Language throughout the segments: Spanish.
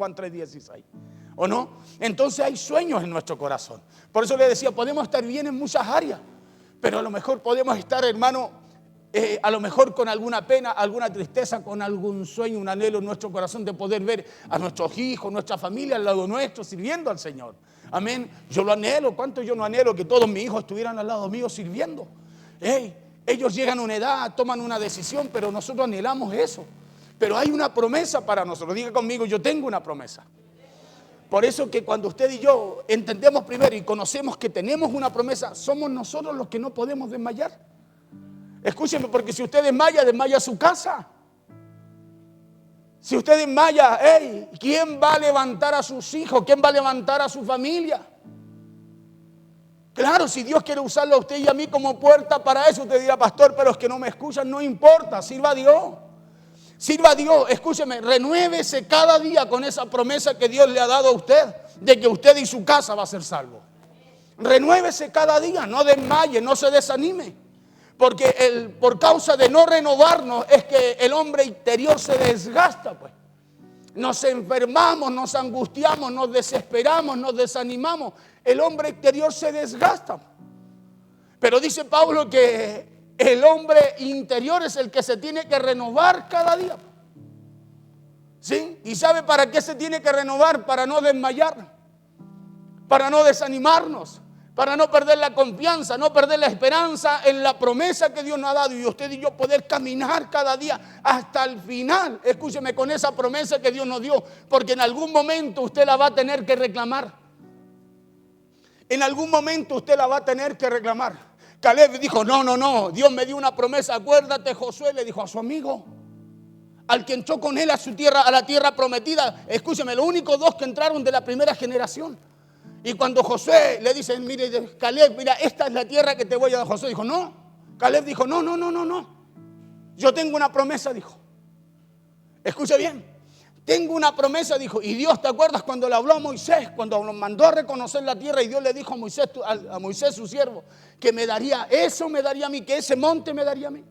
Juan 3:16. ¿O no? Entonces hay sueños en nuestro corazón. Por eso le decía, podemos estar bien en muchas áreas, pero a lo mejor podemos estar, hermano, a lo mejor con alguna pena, alguna tristeza, con algún sueño, un anhelo en nuestro corazón de poder ver a nuestros hijos, nuestra familia al lado nuestro, sirviendo al Señor. Amén. Yo lo anhelo. ¿Cuánto yo no anhelo que todos mis hijos estuvieran al lado mío sirviendo? Ellos llegan a una edad, toman una decisión, pero nosotros anhelamos eso. Pero hay una promesa para nosotros. Diga conmigo, yo tengo una promesa. Por eso que cuando usted y yo entendemos primero y conocemos que tenemos una promesa, somos nosotros los que no podemos desmayar. Escúcheme, porque si usted desmaya su casa. Si usted desmaya, ¿quién va a levantar a sus hijos? ¿Quién va a levantar a su familia? Claro, si Dios quiere usarlo a usted y a mí como puerta para eso, usted dirá, pastor, pero es que no me escuchan, no importa, sirva a Dios. Sirva a Dios, escúcheme, renuévese cada día con esa promesa que Dios le ha dado a usted, de que usted y su casa va a ser salvo. Renuévese cada día, no desmaye, no se desanime. Porque por causa de no renovarnos es que el hombre interior se desgasta, pues. Nos enfermamos, nos angustiamos, nos desesperamos, nos desanimamos. El hombre interior se desgasta. Pero dice Pablo que el hombre interior es el que se tiene que renovar cada día. ¿Sí? ¿Y sabe para qué se tiene que renovar? Para no desmayar, para no desanimarnos, para no perder la confianza, no perder la esperanza en la promesa que Dios nos ha dado. Y usted y yo poder caminar cada día hasta el final. Escúcheme, con esa promesa que Dios nos dio. Porque en algún momento usted la va a tener que reclamar. En algún momento usted la va a tener que reclamar. Caleb dijo, no, Dios me dio una promesa. Acuérdate, Josué le dijo a su amigo, al que entró con él a su tierra, a la tierra prometida. Escúcheme, los únicos dos que entraron de la primera generación. Y cuando Josué le dice, mire, Caleb, mira, esta es la tierra que te voy a dar. Josué dijo, no. Caleb dijo, no. Yo tengo una promesa, dijo. Escuche bien. Tengo una promesa, dijo. Y Dios, ¿te acuerdas cuando le habló a Moisés? Cuando nos mandó a reconocer la tierra y Dios le dijo a Moisés su siervo, que me daría, eso me daría a mí, que ese monte me daría a mí.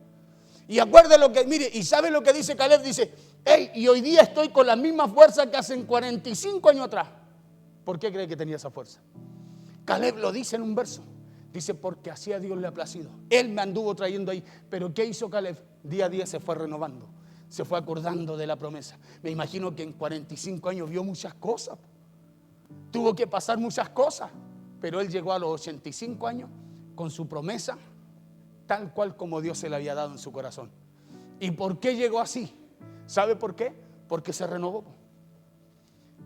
Y acuérdate lo que, mire, y ¿sabe lo que dice Caleb? Dice, y hoy día estoy con la misma fuerza que hace 45 años atrás. ¿Por qué cree que tenía esa fuerza? Caleb lo dice en un verso. Dice, porque así a Dios le ha placido. Él me anduvo trayendo ahí. Pero ¿qué hizo Caleb? Día a día se fue renovando. Se fue acordando de la promesa. Me imagino que en 45 años vio muchas cosas. Tuvo que pasar muchas cosas. Pero él llegó a los 85 años con su promesa tal cual como Dios se le había dado en su corazón. ¿Y por qué llegó así? ¿Sabe por qué? Porque se renovó.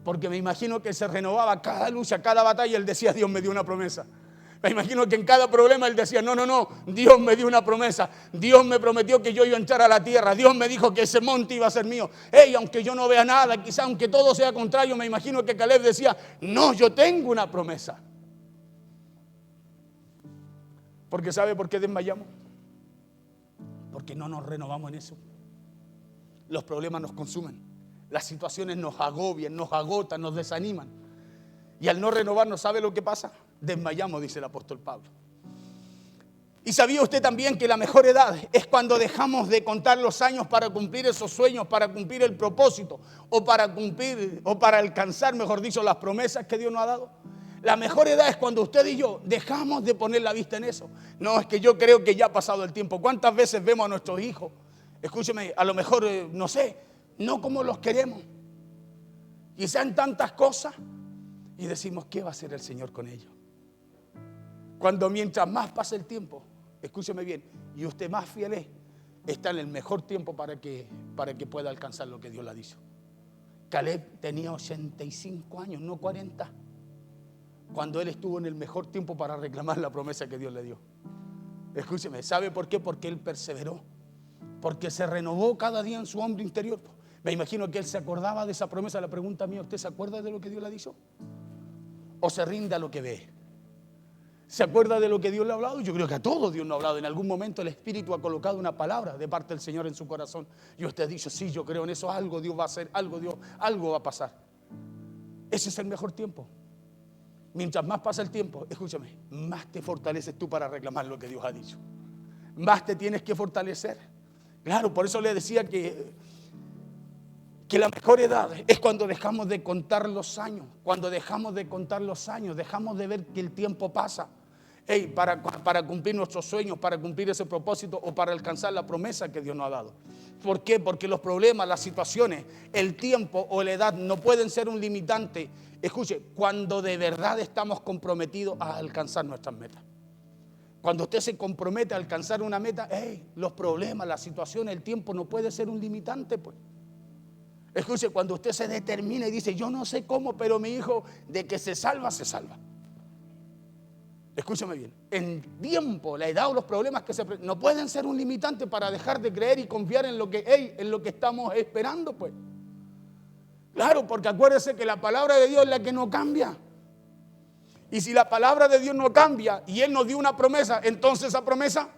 Porque me imagino que se renovaba cada lucha, cada batalla. Él decía, Dios me dio una promesa. Me imagino que en cada problema él decía, no, Dios me dio una promesa. Dios me prometió que yo iba a entrar a la tierra. Dios me dijo que ese monte iba a ser mío. Aunque yo no vea nada, quizá aunque todo sea contrario, me imagino que Caleb decía, no, yo tengo una promesa. Porque ¿sabe por qué desmayamos? Porque no nos renovamos en eso. Los problemas nos consumen. Las situaciones nos agobian, nos agotan, nos desaniman. Y al no renovarnos, ¿sabe lo que pasa? Desmayamos, dice el apóstol Pablo. ¿Y sabía usted también que la mejor edad es cuando dejamos de contar los años para cumplir esos sueños, para cumplir el propósito o para alcanzar, mejor dicho, las promesas que Dios nos ha dado? La mejor edad es cuando usted y yo dejamos de poner la vista en eso. No, es que yo creo que ya ha pasado el tiempo. ¿Cuántas veces vemos a nuestros hijos? Escúcheme, a lo mejor, no sé, no como los queremos. Y sean tantas cosas. Y decimos, ¿qué va a hacer el Señor con ellos? Cuando mientras más pasa el tiempo, escúcheme bien, y usted más fiel es, está en el mejor tiempo para que pueda alcanzar lo que Dios le ha dicho. Caleb tenía 85 años, no 40. Cuando él estuvo en el mejor tiempo para reclamar la promesa que Dios le dio. Escúcheme, ¿sabe por qué? Porque él perseveró. Porque se renovó cada día en su hombre interior. Me imagino que él se acordaba de esa promesa. La pregunta mía, ¿usted se acuerda de lo que Dios le ha dicho? ¿O se rinde a lo que ve? ¿Se acuerda de lo que Dios le ha hablado? Yo creo que a todos Dios nos ha hablado. En algún momento el Espíritu ha colocado una palabra de parte del Señor en su corazón. Y usted ha dicho, sí, yo creo en eso. Algo Dios va a hacer, algo va a pasar. Ese es el mejor tiempo. Mientras más pasa el tiempo, escúchame, más te fortaleces tú para reclamar lo que Dios ha dicho. Más te tienes que fortalecer. Claro, por eso le decía que que la mejor edad es cuando dejamos de contar los años. Cuando dejamos de contar los años, dejamos de ver que el tiempo pasa. Para cumplir nuestros sueños, para cumplir ese propósito o para alcanzar la promesa que Dios nos ha dado. ¿Por qué? Porque los problemas, las situaciones, el tiempo o la edad no pueden ser un limitante. Escuche, cuando de verdad estamos comprometidos a alcanzar nuestras metas. Cuando usted se compromete a alcanzar una meta, los problemas, las situaciones, el tiempo no puede ser un limitante, pues. Escuche, cuando usted se determina y dice, yo no sé cómo, pero mi hijo de que se salva, se salva. Escúchame bien, en tiempo, la edad o los problemas no pueden ser un limitante para dejar de creer y confiar en lo que estamos esperando, pues. Claro, porque acuérdese que la palabra de Dios es la que no cambia. Y si la palabra de Dios no cambia y Él nos dio una promesa, entonces esa promesa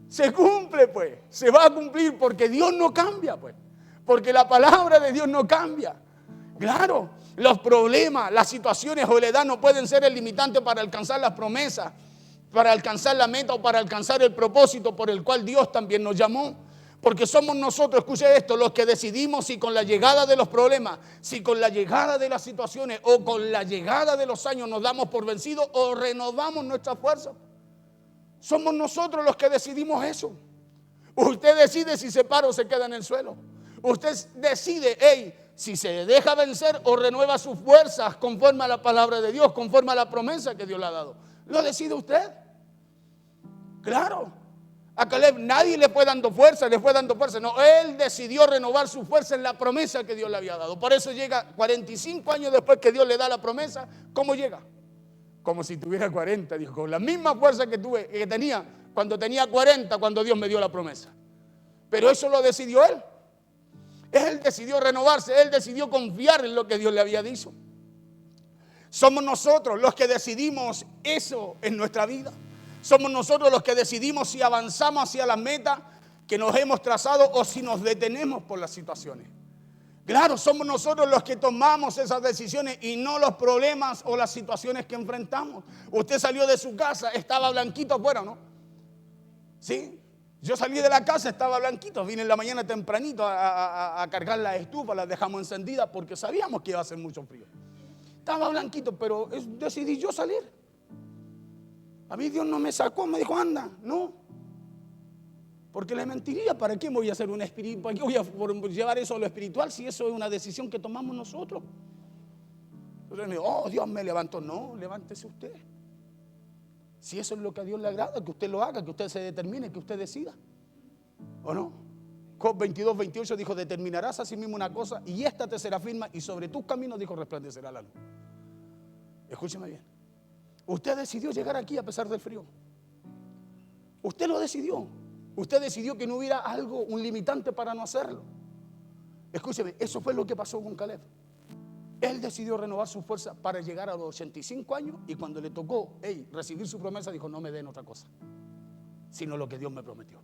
se cumple, pues. Se va a cumplir porque Dios no cambia, pues. Porque la palabra de Dios no cambia. Claro, los problemas, las situaciones o la edad no pueden ser el limitante para alcanzar las promesas, para alcanzar la meta o para alcanzar el propósito por el cual Dios también nos llamó. Porque somos nosotros, escuche esto, los que decidimos si con la llegada de los problemas, si con la llegada de las situaciones o con la llegada de los años nos damos por vencidos o renovamos nuestra fuerza. Somos nosotros los que decidimos eso. Usted decide si se para o se queda en el suelo. Usted decide, si se deja vencer o renueva sus fuerzas conforme a la palabra de Dios, conforme a la promesa que Dios le ha dado. Lo decide usted. Claro. A Caleb nadie le fue dando fuerza. No, él decidió renovar su fuerza en la promesa que Dios le había dado. Por eso llega 45 años después que Dios le da la promesa. ¿Cómo llega? Como si tuviera 40, dijo, con la misma fuerza que tenía cuando tenía 40, cuando Dios me dio la promesa. Pero eso lo decidió él. Él decidió renovarse, él decidió confiar en lo que Dios le había dicho. Somos nosotros los que decidimos eso en nuestra vida. Somos nosotros los que decidimos si avanzamos hacia la meta que nos hemos trazado o si nos detenemos por las situaciones. Claro, somos nosotros los que tomamos esas decisiones y no los problemas o las situaciones que enfrentamos. Usted salió de su casa, estaba blanquito afuera, ¿no? ¿Sí? Yo salí de la casa, estaba blanquito, vine en la mañana tempranito a cargar la estufa, la dejamos encendida porque sabíamos que iba a hacer mucho frío. Estaba blanquito, pero decidí yo salir. A mí Dios no me sacó, me dijo, anda, no. Porque le mentiría, ¿para qué me voy a hacer un espíritu? ¿Para qué voy a llevar eso a lo espiritual si eso es una decisión que tomamos nosotros? Entonces me dijo, Dios me levantó. No, levántese usted. Si eso es lo que a Dios le agrada, que usted lo haga, que usted se determine, que usted decida. ¿O no? Job 22, 28 dijo, determinarás a sí mismo una cosa y esta te será firme y sobre tus caminos, dijo, resplandecerá la luz. Escúcheme bien. Usted decidió llegar aquí a pesar del frío. Usted lo decidió. Usted decidió que no hubiera algo, un limitante para no hacerlo. Escúcheme, eso fue lo que pasó con Caleb. Él decidió renovar su fuerza para llegar a los 85 años y cuando le tocó recibir su promesa dijo, no me den otra cosa, sino lo que Dios me prometió.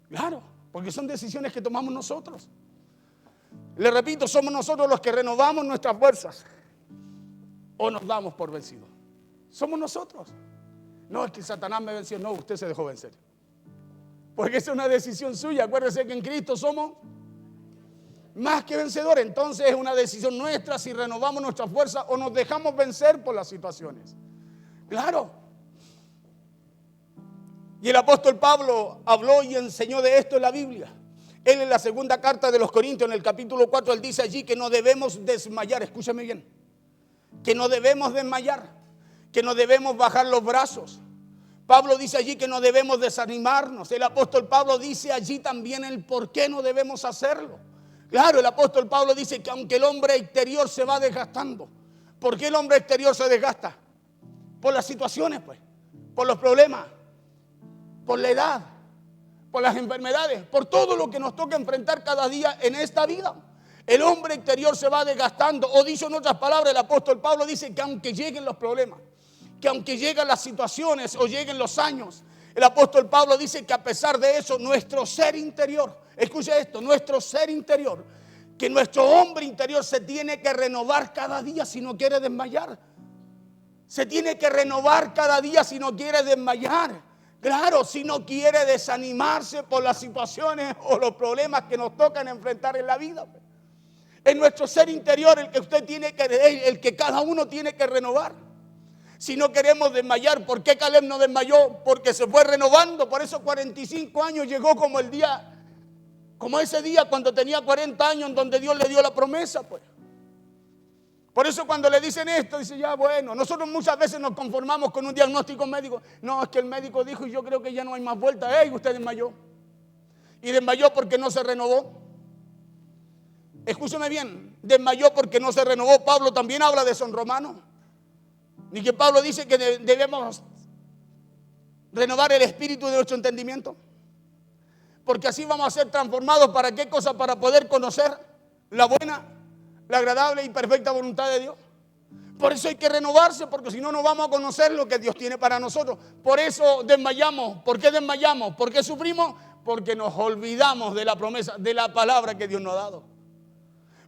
Claro, porque son decisiones que tomamos nosotros. Le repito, somos nosotros los que renovamos nuestras fuerzas o nos damos por vencidos. Somos nosotros. No es que Satanás me venció, no, usted se dejó vencer. Porque esa es una decisión suya. Acuérdese que en Cristo somos más que vencedores. Entonces es una decisión nuestra si renovamos nuestra fuerza o nos dejamos vencer por las situaciones. Claro. Y el apóstol Pablo habló y enseñó de esto en la Biblia. Él en la segunda carta de los Corintios, en el capítulo 4, él dice allí que no debemos desmayar. Escúchame bien. Que no debemos desmayar. Que no debemos bajar los brazos. Pablo dice allí que no debemos desanimarnos. El apóstol Pablo dice allí también el por qué no debemos hacerlo. Claro, el apóstol Pablo dice que aunque el hombre exterior se va desgastando. ¿Por qué el hombre exterior se desgasta? Por las situaciones, pues. Por los problemas. Por la edad. Por las enfermedades. Por todo lo que nos toca enfrentar cada día en esta vida. El hombre exterior se va desgastando. O dicho en otras palabras, el apóstol Pablo dice que aunque lleguen los problemas, que aunque lleguen las situaciones o lleguen los años, el apóstol Pablo dice que a pesar de eso, nuestro ser interior, escuche esto, nuestro ser interior, que nuestro hombre interior se tiene que renovar cada día si no quiere desmayar. Se tiene que renovar cada día si no quiere desmayar. Claro, si no quiere desanimarse por las situaciones o los problemas que nos tocan enfrentar en la vida. Es nuestro ser interior el que usted tiene que, el que cada uno tiene que renovar. Si no queremos desmayar, ¿por qué Caleb no desmayó? Porque se fue renovando. Por eso 45 años llegó como el día, como ese día cuando tenía 40 años en donde Dios le dio la promesa, pues. Por eso cuando le dicen esto, dice ya bueno, nosotros muchas veces nos conformamos con un diagnóstico médico. No, es que el médico dijo y yo creo que ya no hay más vuelta. ¡Ey! Usted desmayó. Y desmayó porque no se renovó. Escúcheme bien, desmayó porque no se renovó. Pablo también habla de eso en Romanos. Ni que Pablo dice que debemos renovar el espíritu de nuestro entendimiento. Porque así vamos a ser transformados. ¿Para qué cosa? Para poder conocer la buena, la agradable y perfecta voluntad de Dios. Por eso hay que renovarse, porque si no, no vamos a conocer lo que Dios tiene para nosotros. Por eso desmayamos. ¿Por qué desmayamos? ¿Por qué sufrimos? Porque nos olvidamos de la promesa, de la palabra que Dios nos ha dado.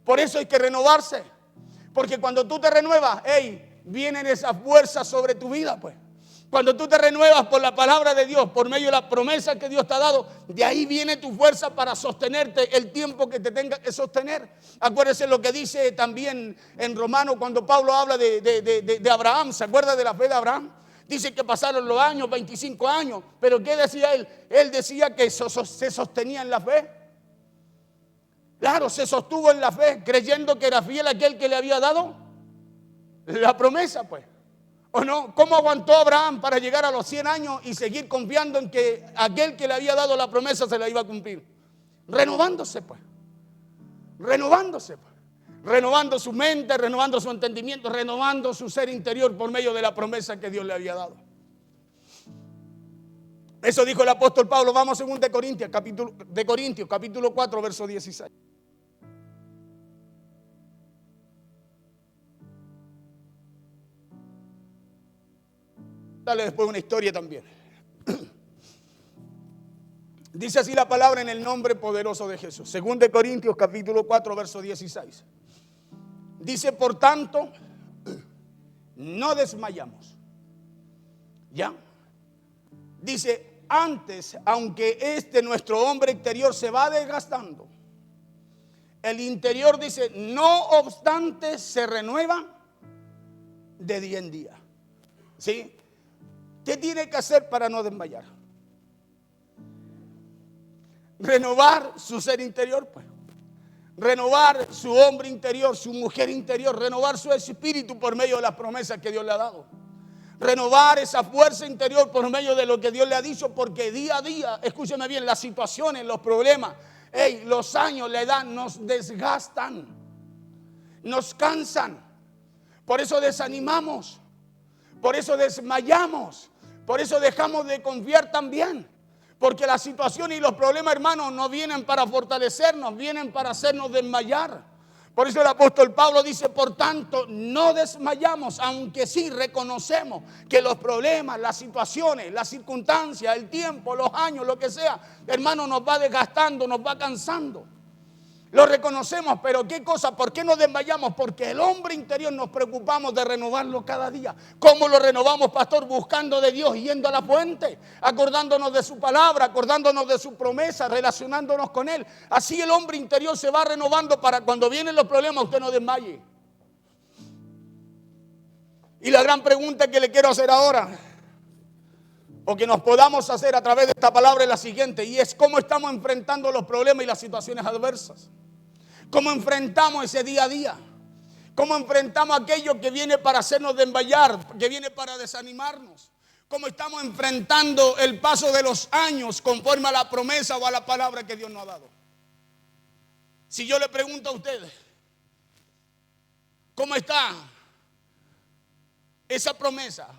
Por eso hay que renovarse. Porque cuando tú te renuevas, vienen esas fuerzas sobre tu vida, pues. Cuando tú te renuevas por la palabra de Dios, por medio de la promesa que Dios te ha dado, de ahí viene tu fuerza para sostenerte el tiempo que te tenga que sostener. Acuérdese lo que dice también en Romanos cuando Pablo habla de Abraham. ¿Se acuerda de la fe de Abraham? Dice que pasaron los años, 25 años. ¿Pero qué decía él? Él decía que se sostenía en la fe. Claro, se sostuvo en la fe, creyendo que era fiel aquel que le había dado la promesa, pues. ¿O no? ¿Cómo aguantó Abraham para llegar a los 100 años y seguir confiando en que aquel que le había dado la promesa se la iba a cumplir? Renovándose, pues. Renovándose, pues. Renovando su mente, renovando su entendimiento, renovando su ser interior por medio de la promesa que Dios le había dado. Eso dijo el apóstol Pablo. Vamos a 2 Corintios, capítulo 4, verso 16. Dale después una historia también. Dice así la palabra en el nombre poderoso de Jesús. 2 Corintios capítulo 4, verso 16. Dice, por tanto, no desmayamos. ¿Ya? Dice, antes, aunque nuestro hombre exterior se va desgastando, el interior, dice, no obstante, se renueva de día en día. ¿Sí? ¿Qué tiene que hacer para no desmayar? Renovar su ser interior, pues. Renovar su hombre interior, su mujer interior. Renovar su espíritu por medio de las promesas que Dios le ha dado. Renovar esa fuerza interior por medio de lo que Dios le ha dicho. Porque día a día, escúcheme bien, las situaciones, los problemas, los años, la edad nos desgastan. Nos cansan. Por eso desanimamos. Por eso desmayamos. Por eso dejamos de confiar también. Porque las situaciones y los problemas, hermanos, no vienen para fortalecernos, vienen para hacernos desmayar. Por eso el apóstol Pablo dice, por tanto, no desmayamos, aunque sí reconocemos que los problemas, las situaciones, las circunstancias, el tiempo, los años, lo que sea, hermano, nos va desgastando, nos va cansando. Lo reconocemos, pero ¿qué cosa? ¿Por qué nos desmayamos? Porque el hombre interior nos preocupamos de renovarlo cada día. ¿Cómo lo renovamos, pastor? Buscando de Dios, yendo a la fuente, acordándonos de su palabra, acordándonos de su promesa, relacionándonos con Él. Así el hombre interior se va renovando para cuando vienen los problemas usted no desmaye. Y la gran pregunta que le quiero hacer ahora, o que nos podamos hacer a través de esta palabra, es la siguiente, y es cómo estamos enfrentando los problemas y las situaciones adversas. ¿Cómo enfrentamos ese día a día? ¿Cómo enfrentamos aquello que viene para hacernos desmayar, que viene para desanimarnos? ¿Cómo estamos enfrentando el paso de los años conforme a la promesa o a la palabra que Dios nos ha dado? Si yo le pregunto a ustedes, ¿cómo está esa promesa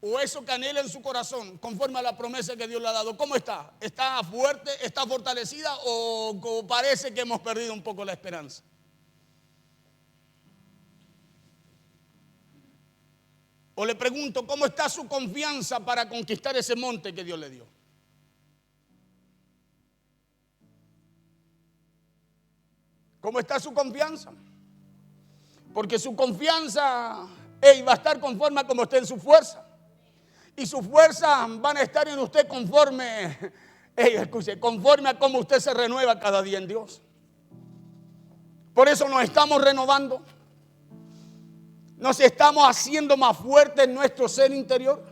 o eso que anhela en su corazón conforme a la promesa que Dios le ha dado? ¿Cómo está? ¿Está fuerte? ¿Está fortalecida? ¿O parece que hemos perdido un poco la esperanza? O le pregunto, ¿cómo está su confianza para conquistar ese monte que Dios le dio? ¿Cómo está su confianza? Porque su confianza va a estar conforme a como esté en su fuerza. Y sus fuerzas van a estar en usted conforme a cómo usted se renueva cada día en Dios. Por eso nos estamos renovando. Nos estamos haciendo más fuertes en nuestro ser interior.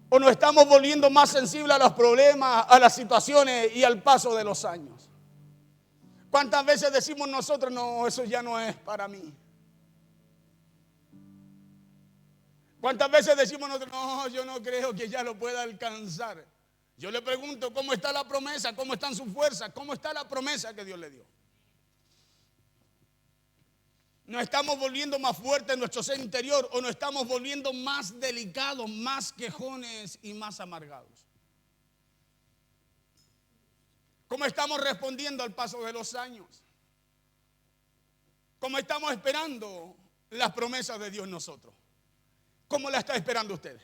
O nos estamos volviendo más sensibles a los problemas, a las situaciones y al paso de los años. ¿Cuántas veces decimos nosotros, no, eso ya no es para mí? ¿Cuántas veces decimos nosotros, no, yo no creo que ya lo pueda alcanzar? Yo le pregunto, ¿cómo está la promesa? ¿Cómo están sus fuerzas? ¿Cómo está la promesa que Dios le dio? ¿Nos estamos volviendo más fuertes en nuestro ser interior o nos estamos volviendo más delicados, más quejones y más amargados? ¿Cómo estamos respondiendo al paso de los años? ¿Cómo estamos esperando las promesas de Dios nosotros? ¿Cómo la está esperando usted?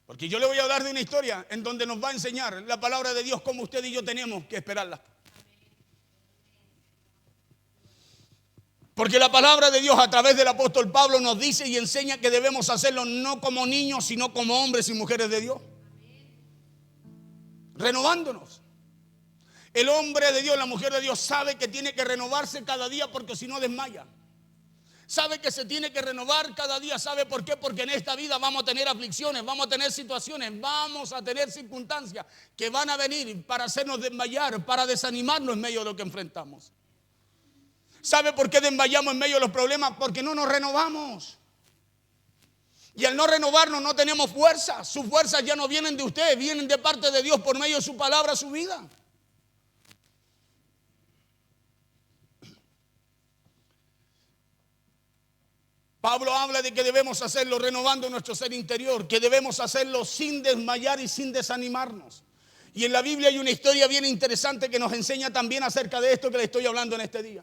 Porque yo le voy a hablar de una historia en donde nos va a enseñar la palabra de Dios cómo usted y yo tenemos que esperarla. Porque la palabra de Dios a través del apóstol Pablo nos dice y enseña que debemos hacerlo no como niños, sino como hombres y mujeres de Dios. Renovándonos. El hombre de Dios, la mujer de Dios sabe que tiene que renovarse cada día porque si no desmaya. Sabe que se tiene que renovar cada día. ¿Sabe por qué? Porque en esta vida vamos a tener aflicciones, vamos a tener situaciones, vamos a tener circunstancias que van a venir para hacernos desmayar, para desanimarnos en medio de lo que enfrentamos. ¿Sabe por qué desmayamos en medio de los problemas? Porque no nos renovamos. Y al no renovarnos no tenemos fuerza. Sus fuerzas ya no vienen de usted, vienen de parte de Dios por medio de su palabra, su vida. Pablo habla de que debemos hacerlo renovando nuestro ser interior, que debemos hacerlo sin desmayar y sin desanimarnos. Y en la Biblia hay una historia bien interesante que nos enseña también acerca de esto que le estoy hablando en este día.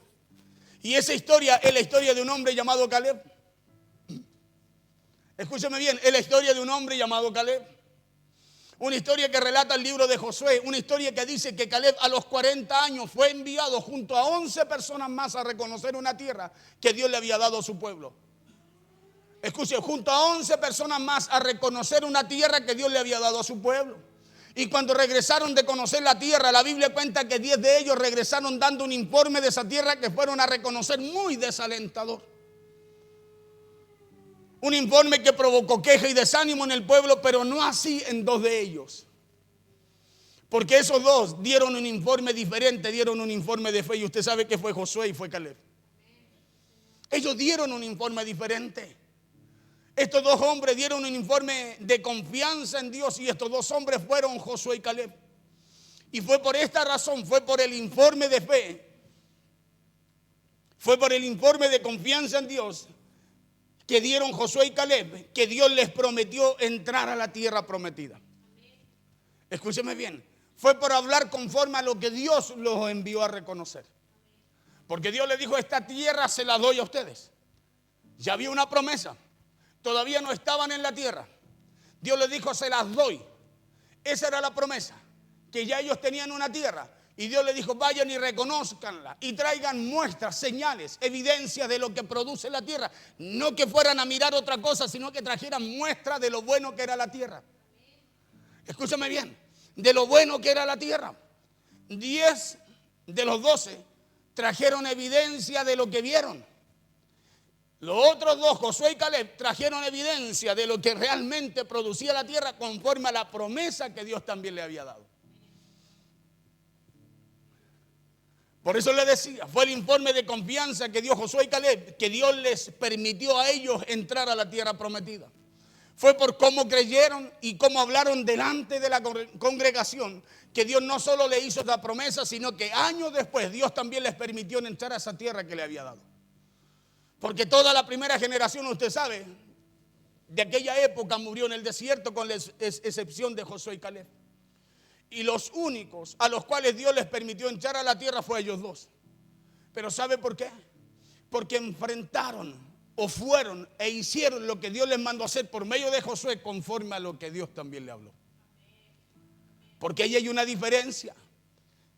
Y esa historia es la historia de un hombre llamado Caleb. Escúcheme bien, es la historia de un hombre llamado Caleb. Una historia que relata el libro de Josué, una historia que dice que Caleb a los 40 años fue enviado junto a 11 personas más a reconocer una tierra que Dios le había dado a su pueblo. Escuche, junto a 11 personas más a reconocer una tierra que Dios le había dado a su pueblo. Y cuando regresaron de conocer la tierra, la Biblia cuenta que 10 de ellos regresaron dando un informe de esa tierra que fueron a reconocer muy desalentador. Un informe que provocó queja y desánimo en el pueblo, pero no así en 2 de ellos. Porque esos 2 dieron un informe diferente, dieron un informe de fe. Y usted sabe que fue Josué y fue Caleb. Ellos dieron un informe diferente. Estos 2 hombres dieron un informe de confianza en Dios y estos 2 hombres fueron Josué y Caleb. Y fue por esta razón, fue por el informe de fe, fue por el informe de confianza en Dios que dieron Josué y Caleb, que Dios les prometió entrar a la tierra prometida. Escúcheme bien, fue por hablar conforme a lo que Dios los envió a reconocer. Porque Dios les dijo, esta tierra se la doy a ustedes. Ya había una promesa. Todavía no estaban en la tierra. Dios les dijo, se las doy. Esa era la promesa, que ya ellos tenían una tierra. Y Dios les dijo, vayan y reconózcanla y traigan muestras, señales, evidencias de lo que produce la tierra. No que fueran a mirar otra cosa, sino que trajeran muestras de lo bueno que era la tierra. Escúchame bien, de lo bueno que era la tierra. 10 de los 12 trajeron evidencia de lo que vieron. Los otros 2, Josué y Caleb, trajeron evidencia de lo que realmente producía la tierra conforme a la promesa que Dios también le había dado. Por eso le decía, fue el informe de confianza que dio Josué y Caleb, que Dios les permitió a ellos entrar a la tierra prometida. Fue por cómo creyeron y cómo hablaron delante de la congregación, que Dios no solo le hizo esta promesa, sino que años después Dios también les permitió entrar a esa tierra que le había dado. Porque toda la primera generación, usted sabe, de aquella época murió en el desierto con la excepción de Josué y Caleb. Y los únicos a los cuales Dios les permitió entrar a la tierra fue ellos 2. Pero ¿sabe por qué? Porque enfrentaron o fueron e hicieron lo que Dios les mandó hacer por medio de Josué conforme a lo que Dios también le habló. Porque ahí hay una diferencia.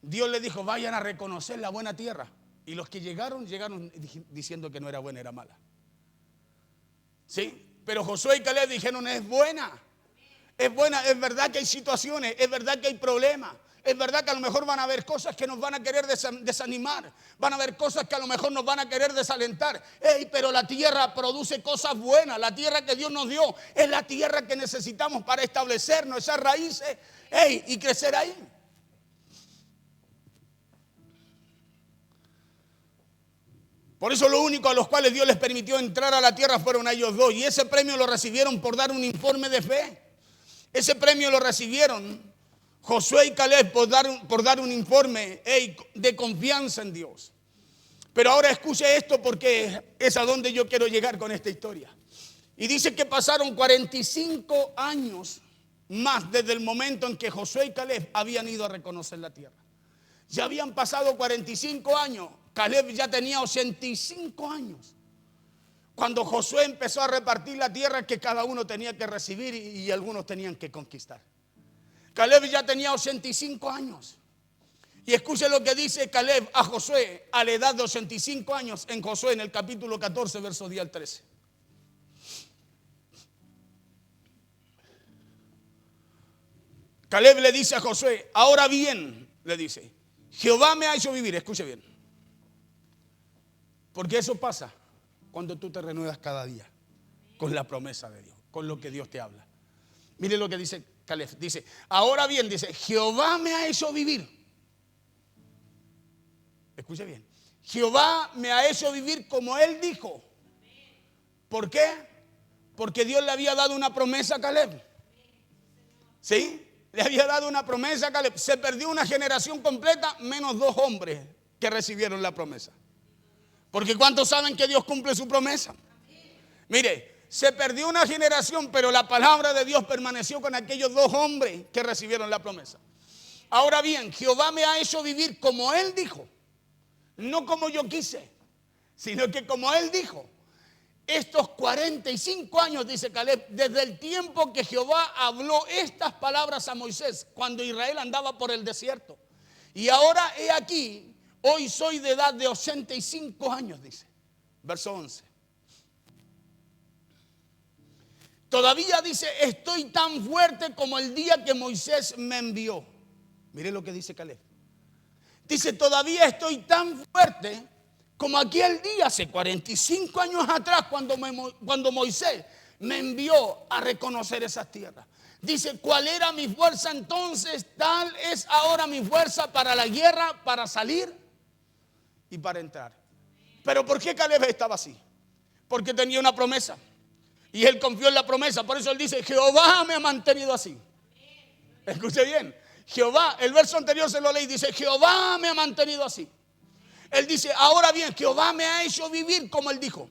Dios les dijo, vayan a reconocer la buena tierra. Y los que llegaron diciendo que no era buena, era mala. ¿Sí? Pero Josué y Caleb dijeron, es buena, es verdad que hay situaciones, es verdad que hay problemas. Es verdad que a lo mejor van a haber cosas que nos van a querer desanimar. Van a haber cosas que a lo mejor nos van a querer desalentar. Pero la tierra produce cosas buenas. La tierra que Dios nos dio es la tierra que necesitamos para establecernos, esas raíces, y crecer ahí. Por eso lo único a los cuales Dios les permitió entrar a la tierra fueron a ellos dos. Y ese premio lo recibieron por dar un informe de fe. Ese premio lo recibieron Josué y Caleb por dar un informe de confianza en Dios. Pero ahora escuche esto porque es a donde yo quiero llegar con esta historia. Y dice que pasaron 45 años más desde el momento en que Josué y Caleb habían ido a reconocer la tierra. Ya habían pasado 45 años. Caleb ya tenía 85 años. Cuando Josué empezó a repartir la tierra que cada uno tenía que recibir y algunos tenían que conquistar. Caleb ya tenía 85 años. Y escuche lo que dice Caleb a Josué a la edad de 85 años en Josué, en el capítulo 14, verso 10 al 13. Caleb le dice a Josué, ahora bien, le dice, Jehová me ha hecho vivir, escuche bien. Porque eso pasa cuando tú te renuevas cada día con la promesa de Dios, con lo que Dios te habla. Mire lo que dice Caleb, dice, ahora bien, dice, Jehová me ha hecho vivir. Escuche bien, Jehová me ha hecho vivir como Él dijo. ¿Por qué? Porque Dios le había dado una promesa a Caleb. ¿Sí? Le había dado una promesa a Caleb. Se perdió una generación completa, menos 2 hombres que recibieron la promesa. Porque ¿cuántos saben que Dios cumple su promesa? Mire, se perdió una generación, pero la palabra de Dios permaneció con aquellos 2 hombres que recibieron la promesa. Ahora bien, Jehová me ha hecho vivir como Él dijo. No como yo quise, sino que como Él dijo. Estos 45 años, dice Caleb, desde el tiempo que Jehová habló estas palabras a Moisés, cuando Israel andaba por el desierto. Y ahora he aquí, hoy soy de edad de 85 años, dice. Verso 11. Todavía dice, estoy tan fuerte como el día que Moisés me envió. Mire lo que dice Caleb. Dice, todavía estoy tan fuerte como aquel día, hace 45 años atrás, cuando Moisés me envió a reconocer esas tierras. Dice, ¿cuál era mi fuerza entonces? Tal es ahora mi fuerza para la guerra, para salir y para entrar. Pero ¿por qué Caleb estaba así? Porque tenía una promesa. Y él confió en la promesa. Por eso él dice, Jehová me ha mantenido así. Escuche bien. Jehová, el verso anterior se lo leí, dice, Jehová me ha mantenido así. Él dice, ahora bien, Jehová me ha hecho vivir como Él dijo.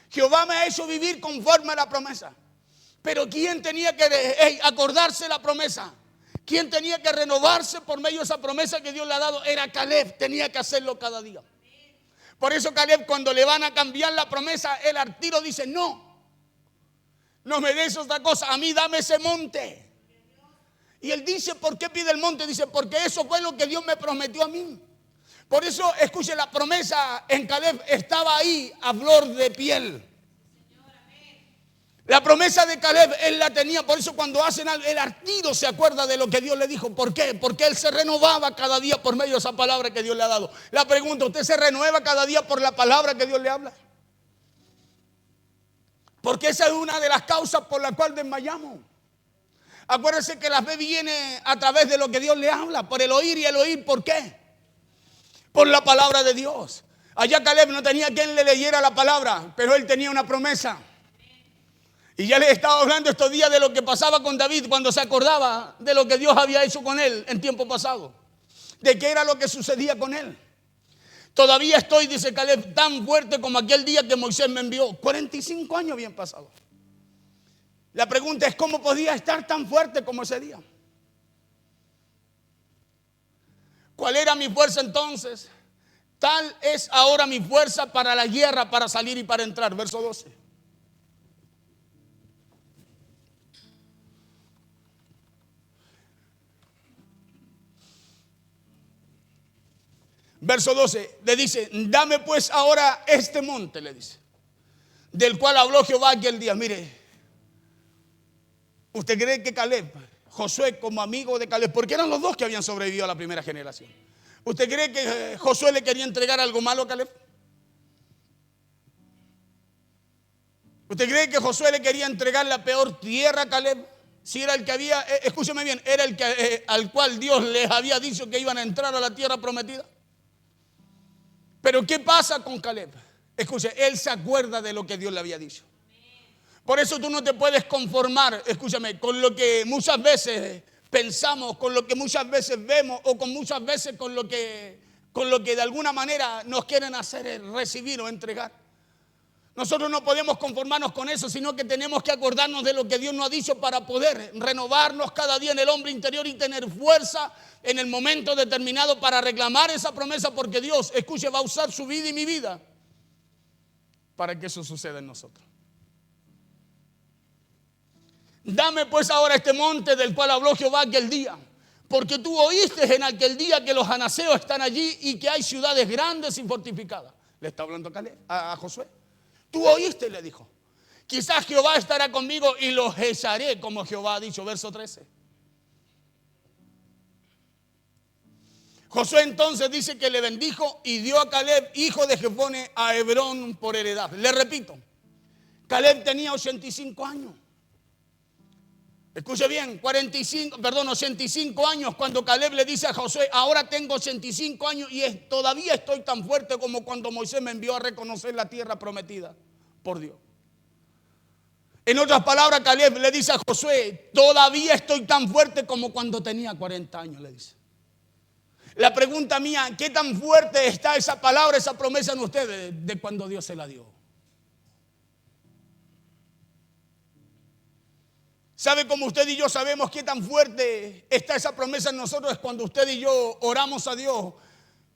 Jehová me ha hecho vivir conforme a la promesa. Pero ¿quién tenía que acordarse la promesa? ¿Quién tenía que renovarse por medio de esa promesa que Dios le ha dado? Era Caleb, tenía que hacerlo cada día. Por eso Caleb, cuando le van a cambiar la promesa, el al tiro dice, no me des otra cosa, a mí dame ese monte. Y él dice, ¿por qué pide el monte? Dice, porque eso fue lo que Dios me prometió a mí. Por eso, escuche, la promesa en Caleb estaba ahí a flor de piel. La promesa de Caleb, él la tenía. Por eso cuando hacen algo, el artido se acuerda de lo que Dios le dijo. ¿Por qué? Porque él se renovaba cada día por medio de esa palabra que Dios le ha dado. La pregunta, ¿usted se renueva cada día por la palabra que Dios le habla? Porque esa es una de las causas por la cual desmayamos. Acuérdense que la fe viene a través de lo que Dios le habla, por el oír, y el oír, ¿por qué? Por la palabra de Dios. Allá Caleb no tenía quien le leyera la palabra, pero él tenía una promesa. Y ya les estaba hablando estos días de lo que pasaba con David cuando se acordaba de lo que Dios había hecho con él en tiempo pasado, de qué era lo que sucedía con él. Todavía estoy, dice Caleb, tan fuerte como aquel día que Moisés me envió. 45 años habían pasado. La pregunta es, ¿cómo podía estar tan fuerte como ese día? ¿Cuál era mi fuerza entonces? Tal es ahora mi fuerza para la guerra, para salir y para entrar. Verso 12. Verso 12, le dice, dame pues ahora este monte, le dice. del cual habló Jehová aquel día. Mire, ¿usted cree que Caleb, Josué como amigo de Caleb, porque eran los dos que habían sobrevivido a la primera generación, ¿usted cree que Josué le quería entregar algo malo a Caleb? ¿Usted cree que Josué le quería entregar la peor tierra a Caleb? Si era el que había, escúcheme bien, era el que, al cual Dios les había dicho que iban a entrar a la tierra prometida. Pero ¿qué pasa con Caleb? Escuche, él se acuerda de lo que Dios le había dicho. Por eso tú no te puedes conformar, escúchame, con lo que muchas veces pensamos, con lo que muchas veces vemos o con muchas veces con lo que de alguna manera nos quieren hacer recibir o entregar. Nosotros no podemos conformarnos con eso, sino que tenemos que acordarnos de lo que Dios nos ha dicho para poder renovarnos cada día en el hombre interior y tener fuerza en el momento determinado para reclamar esa promesa, porque Dios, escuche, va a usar su vida y mi vida para que eso suceda en nosotros. Dame pues ahora este monte del cual habló Jehová aquel día, porque tú oíste en aquel día que los anaseos están allí y que hay ciudades grandes y fortificadas. Le está hablando a Josué. Tú oíste, le dijo. Quizás Jehová estará conmigo y los echaré, como Jehová ha dicho, verso 13. Josué entonces dice que le bendijo y dio a Caleb, hijo de Jefone, a Hebrón por heredad. Le repito, Caleb tenía 85 años. Escuche bien, 85 años cuando Caleb le dice a Josué, ahora tengo 85 años y todavía estoy tan fuerte como cuando Moisés me envió a reconocer la tierra prometida por Dios. En otras palabras, Caleb le dice a Josué, todavía estoy tan fuerte como cuando tenía 40 años, le dice. La pregunta mía, ¿qué tan fuerte está esa palabra, esa promesa en ustedes de cuando Dios se la dio? ¿Sabe cómo usted y yo sabemos qué tan fuerte está esa promesa en nosotros? Es cuando usted y yo oramos a Dios,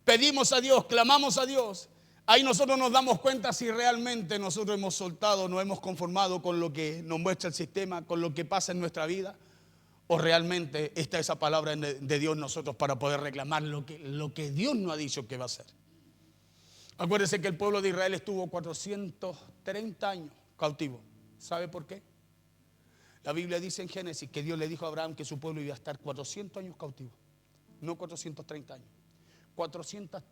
pedimos a Dios, clamamos a Dios. Ahí nosotros nos damos cuenta si realmente nosotros hemos soltado, nos hemos conformado con lo que nos muestra el sistema, con lo que pasa en nuestra vida, o realmente está esa palabra de Dios en nosotros para poder reclamar lo que Dios nos ha dicho que va a hacer. Acuérdense que el pueblo de Israel estuvo 430 años cautivo. ¿Sabe por qué? La Biblia dice en Génesis que Dios le dijo a Abraham que su pueblo iba a estar 400 años cautivo, no 430 años. 400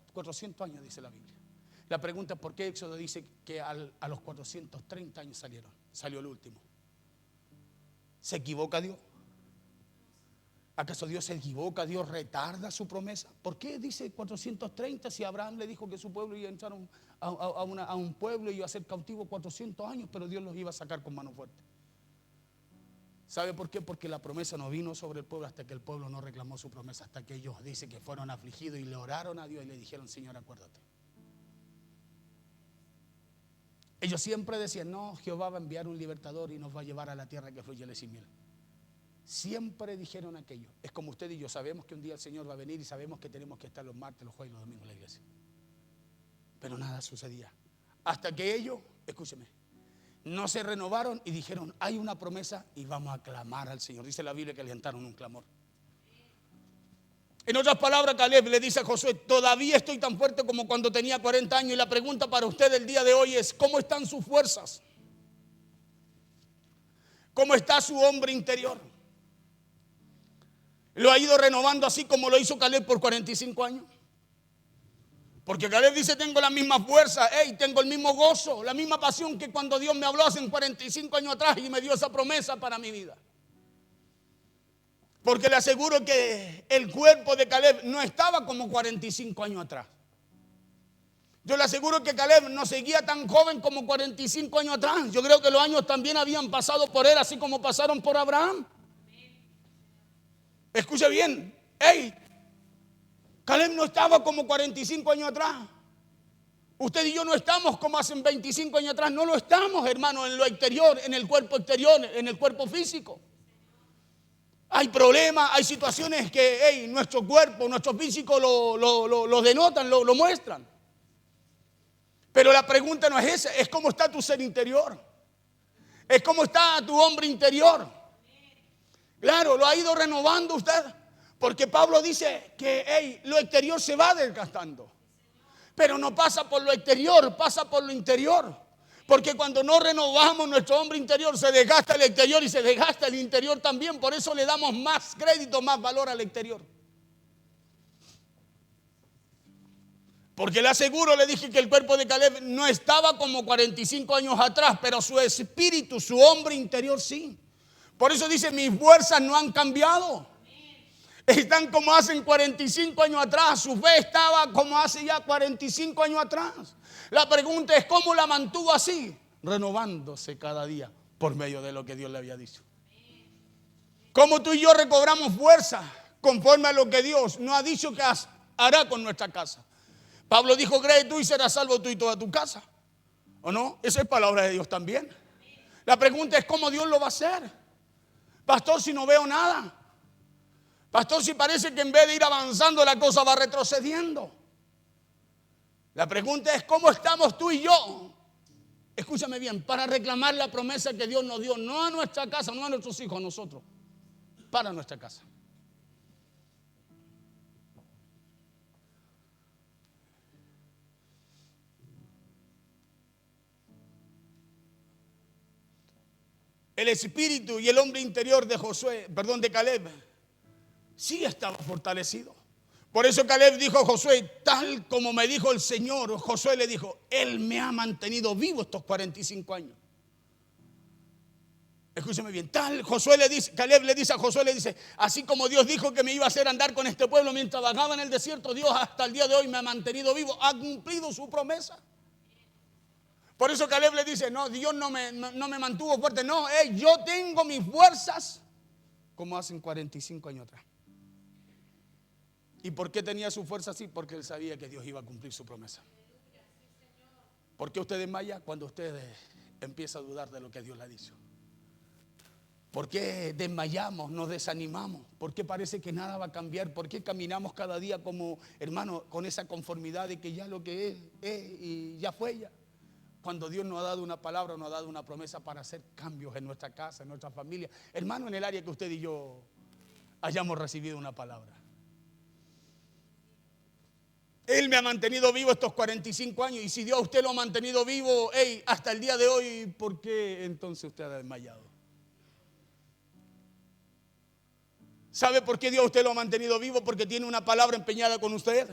años dice la Biblia. La pregunta es por qué Éxodo dice que a los 430 años salió el último. ¿Se equivoca Dios? ¿Acaso Dios se equivoca? ¿Dios retarda su promesa? ¿Por qué dice 430 si Abraham le dijo que su pueblo iba a entrar a un pueblo y iba a ser cautivo 400 años, pero Dios los iba a sacar con mano fuerte? ¿Sabe por qué? Porque la promesa no vino sobre el pueblo hasta que el pueblo no reclamó su promesa, hasta que ellos dicen que fueron afligidos y le oraron a Dios y le dijeron, Señor, acuérdate. Ellos siempre decían, no, Jehová va a enviar un libertador y nos va a llevar a la tierra que fluye leche y miel. Siempre dijeron aquello. Es como usted y yo sabemos que un día el Señor va a venir y sabemos que tenemos que estar los martes, los jueves y los domingos en la iglesia. Pero nada sucedía. Hasta que ellos, escúcheme, no se renovaron y dijeron, hay una promesa y vamos a clamar al Señor. Dice la Biblia que levantaron un clamor. En otras palabras, Caleb le dice a Josué, todavía estoy tan fuerte como cuando tenía 40 años. Y la pregunta para usted el día de hoy es, ¿cómo están sus fuerzas? ¿Cómo está su hombre interior? ¿Lo ha ido renovando así como lo hizo Caleb por 45 años? Porque Caleb dice, tengo la misma fuerza, tengo el mismo gozo, la misma pasión que cuando Dios me habló hace 45 años atrás y me dio esa promesa para mi vida. Porque le aseguro que el cuerpo de Caleb no estaba como 45 años atrás. Yo le aseguro que Caleb no seguía tan joven como 45 años atrás. Yo creo que los años también habían pasado por él, así como pasaron por Abraham. Escuche bien, Caleb no estaba como 45 años atrás. Usted y yo no estamos como hace 25 años atrás. No lo estamos, hermano, en lo exterior, en el cuerpo exterior, en el cuerpo físico. Hay problemas, hay situaciones que nuestro cuerpo, nuestro físico lo denotan, lo muestran. Pero la pregunta no es esa, es cómo está tu ser interior. Es cómo está tu hombre interior. Claro, lo ha ido renovando usted. Porque Pablo dice que lo exterior se va desgastando. Pero no pasa por lo exterior, pasa por lo interior. Porque cuando no renovamos nuestro hombre interior, se desgasta el exterior y se desgasta el interior también. Por eso le damos más crédito, más valor al exterior. Porque le aseguro, le dije que el cuerpo de Caleb no estaba como 45 años atrás, pero su espíritu, su hombre interior sí. Por eso dice, mis fuerzas no han cambiado. Están como hace 45 años atrás. Su fe estaba como hace ya 45 años atrás. La pregunta es, ¿cómo la mantuvo así? Renovándose cada día por medio de lo que Dios le había dicho. ¿Cómo tú y yo recobramos fuerza conforme a lo que Dios nos ha dicho que hará con nuestra casa? Pablo dijo, cree tú y serás salvo tú y toda tu casa. ¿O no? Esa es palabra de Dios también. La pregunta es, ¿cómo Dios lo va a hacer? Pastor, si no veo nada. Pastor, si parece que en vez de ir avanzando la cosa va retrocediendo. La pregunta es, ¿cómo estamos tú y yo? Escúchame bien, para reclamar la promesa que Dios nos dio, no a nuestra casa, no a nuestros hijos, a nosotros, para nuestra casa. El espíritu y el hombre interior de Caleb, sí estaba fortalecido. Por eso Caleb dijo a Josué, tal como me dijo el Señor. Josué le dijo, Él me ha mantenido vivo estos 45 años. Escúcheme bien, Caleb le dice a Josué, así como Dios dijo que me iba a hacer andar con este pueblo mientras vagaba en el desierto, Dios hasta el día de hoy me ha mantenido vivo, ha cumplido su promesa. Por eso Caleb le dice, no, Dios no me mantuvo fuerte, no, yo tengo mis fuerzas como hace 45 años atrás. ¿Y por qué tenía su fuerza así? Porque él sabía que Dios iba a cumplir su promesa. ¿Por qué usted desmaya cuando usted empieza a dudar de lo que Dios le ha dicho? ¿Por qué desmayamos, nos desanimamos? ¿Por qué parece que nada va a cambiar? ¿Por qué caminamos cada día como hermano con esa conformidad de que ya lo que es y ya fue ya? Cuando Dios nos ha dado una palabra, nos ha dado una promesa para hacer cambios en nuestra casa, en nuestra familia. Hermano, en el área que usted y yo hayamos recibido una palabra. Él me ha mantenido vivo estos 45 años. Y si Dios a usted lo ha mantenido vivo, hasta el día de hoy, ¿por qué entonces usted ha desmayado? ¿Sabe por qué Dios a usted lo ha mantenido vivo? Porque tiene una palabra empeñada con usted.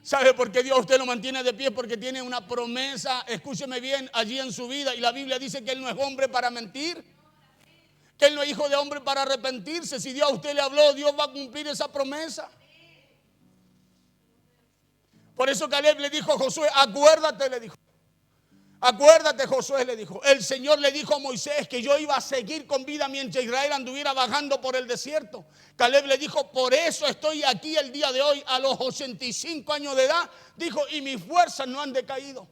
¿Sabe por qué Dios a usted lo mantiene de pie? Porque tiene una promesa, escúcheme bien, allí en su vida. Y la Biblia dice que Él no es hombre para mentir, que Él no es hijo de hombre para arrepentirse. Si Dios a usted le habló, Dios va a cumplir esa promesa. Por eso Caleb le dijo a Josué, acuérdate, le dijo. Acuérdate, Josué, le dijo. El Señor le dijo a Moisés que yo iba a seguir con vida mientras Israel anduviera vagando por el desierto. Caleb le dijo, por eso estoy aquí el día de hoy a los 85 años de edad. Dijo, y mis fuerzas no han decaído,